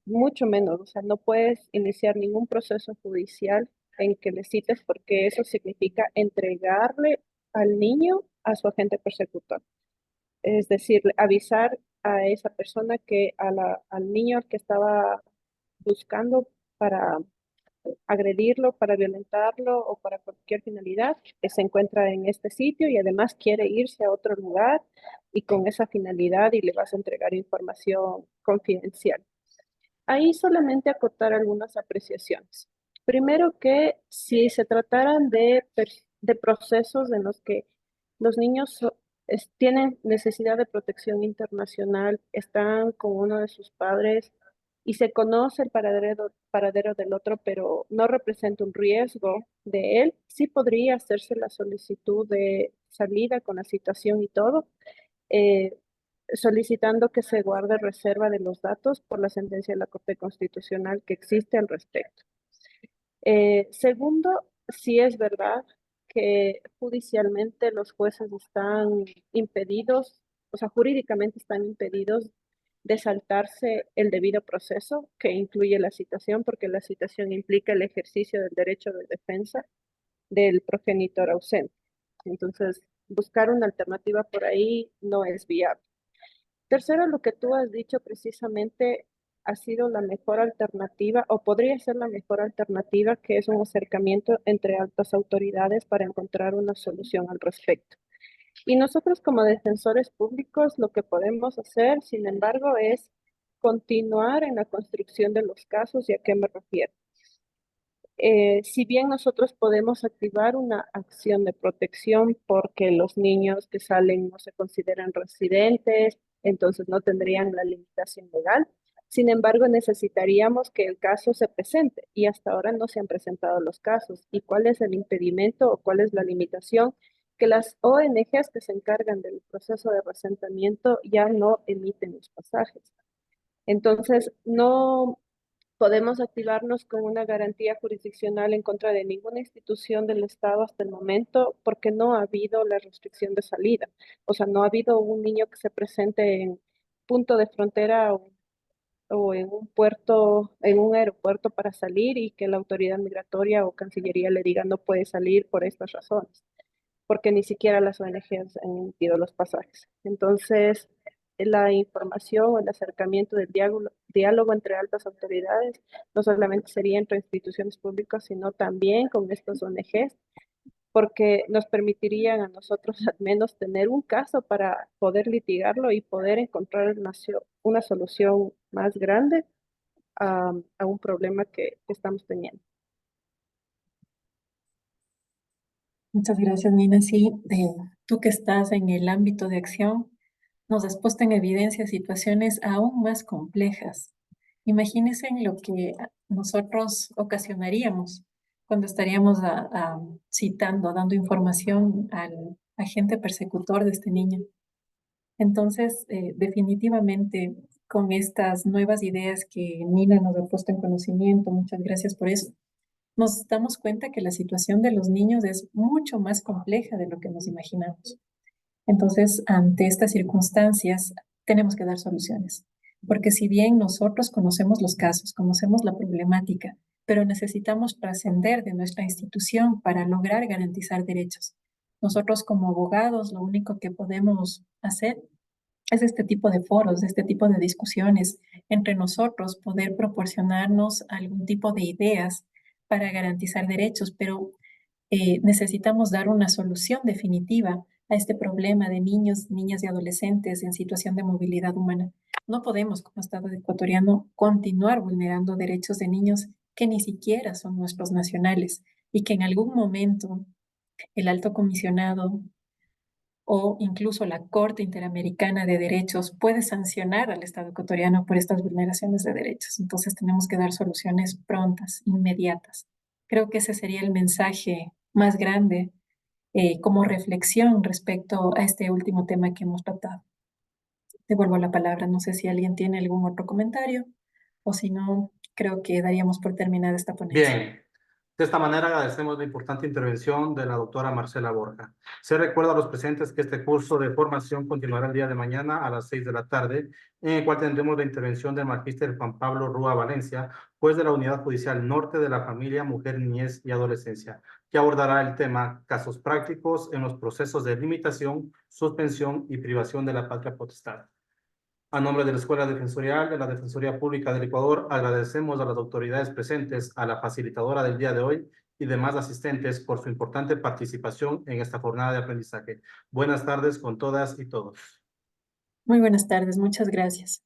Mucho menos, o sea, no puedes iniciar ningún proceso judicial en que le cites porque eso significa entregarle al niño a su agente persecutor. Es decir, avisar a esa persona que al niño al que estaba buscando para agredirlo, para violentarlo o para cualquier finalidad, que se encuentra en este sitio y además quiere irse a otro lugar y con esa finalidad y le vas a entregar información confidencial. Ahí solamente acotar algunas apreciaciones. Primero que si se trataran de procesos en los que los niños tienen necesidad de protección internacional, están con uno de sus padres y se conoce el paradero del otro, pero no representa un riesgo de él, sí podría hacerse la solicitud de salida con la citación y todo. eh, Solicitando que se guarde reserva de los datos por la sentencia de la Corte Constitucional que existe al respecto. Segundo, si es verdad que judicialmente los jueces están impedidos, o sea, jurídicamente están impedidos de saltarse el debido proceso que incluye la citación, porque la citación implica el ejercicio del derecho de defensa del progenitor ausente. Entonces, buscar una alternativa por ahí no es viable. Tercero, lo que tú has dicho precisamente ha sido la mejor alternativa o podría ser la mejor alternativa, que es un acercamiento entre altas autoridades para encontrar una solución al respecto. Y nosotros como defensores públicos lo que podemos hacer, sin embargo, es continuar en la construcción de los casos. ¿Y a qué me refiero? Si bien nosotros podemos activar una acción de protección porque los niños que salen no se consideran residentes, entonces no tendrían la limitación legal. Sin embargo, necesitaríamos que el caso se presente y hasta ahora no se han presentado los casos. ¿Y cuál es el impedimento o cuál es la limitación? Que las ONGs que se encargan del proceso de reasentamiento ya no emiten los pasajes. Entonces, no podemos activarnos con una garantía jurisdiccional en contra de ninguna institución del Estado hasta el momento porque no ha habido la restricción de salida. O sea, no ha habido un niño que se presente en punto de frontera o en un puerto, en un aeropuerto para salir y que la autoridad migratoria o Cancillería le diga no puede salir por estas razones, porque ni siquiera las ONGs han emitido los pasajes. Entonces, la información o el acercamiento del diálogo entre altas autoridades no solamente sería entre instituciones públicas, sino también con estas ONGs, porque nos permitirían a nosotros al menos tener un caso para poder litigarlo y poder encontrar una solución más grande a un problema que estamos teniendo. Muchas gracias, Nina. Sí, tú que estás en el ámbito de acción, nos has puesto en evidencia situaciones aún más complejas. Imagínense en lo que nosotros ocasionaríamos cuando estaríamos citando, dando información al agente persecutor de este niño. Entonces, definitivamente con estas nuevas ideas que Nina nos ha puesto en conocimiento. Muchas gracias por eso. Nos damos cuenta que la situación de los niños es mucho más compleja de lo que nos imaginamos. Entonces, ante estas circunstancias, tenemos que dar soluciones. Porque si bien nosotros conocemos los casos, conocemos la problemática, pero necesitamos trascender de nuestra institución para lograr garantizar derechos. Nosotros como abogados, lo único que podemos hacer es este tipo de foros, este tipo de discusiones entre nosotros, poder proporcionarnos algún tipo de ideas para garantizar derechos, pero necesitamos dar una solución definitiva a este problema de niños, niñas y adolescentes en situación de movilidad humana. No podemos, como Estado ecuatoriano, continuar vulnerando derechos de niños que ni siquiera son nuestros nacionales y que en algún momento el alto comisionado o incluso la Corte Interamericana de Derechos puede sancionar al Estado ecuatoriano por estas vulneraciones de derechos. Entonces tenemos que dar soluciones prontas, inmediatas. Creo que ese sería el mensaje más grande como reflexión respecto a este último tema que hemos tratado. Devuelvo la palabra. No sé si alguien tiene algún otro comentario o si no, creo que daríamos por terminada esta ponencia. Bien, de esta manera agradecemos la importante intervención de la doctora Marcela Borja. Se recuerda a los presentes que este curso de formación continuará el día de mañana a las 6 de la tarde, en el cual tendremos la intervención del magíster Juan Pablo Rúa Valencia, juez de la Unidad Judicial Norte de la Familia, Mujer, Niñez y Adolescencia, que abordará el tema casos prácticos en los procesos de limitación, suspensión y privación de la patria potestad. A nombre de la Escuela Defensorial de la Defensoría Pública del Ecuador, agradecemos a las autoridades presentes, a la facilitadora del día de hoy y demás asistentes por su importante participación en esta jornada de aprendizaje. Buenas tardes con todas y todos. Muy buenas tardes, muchas gracias.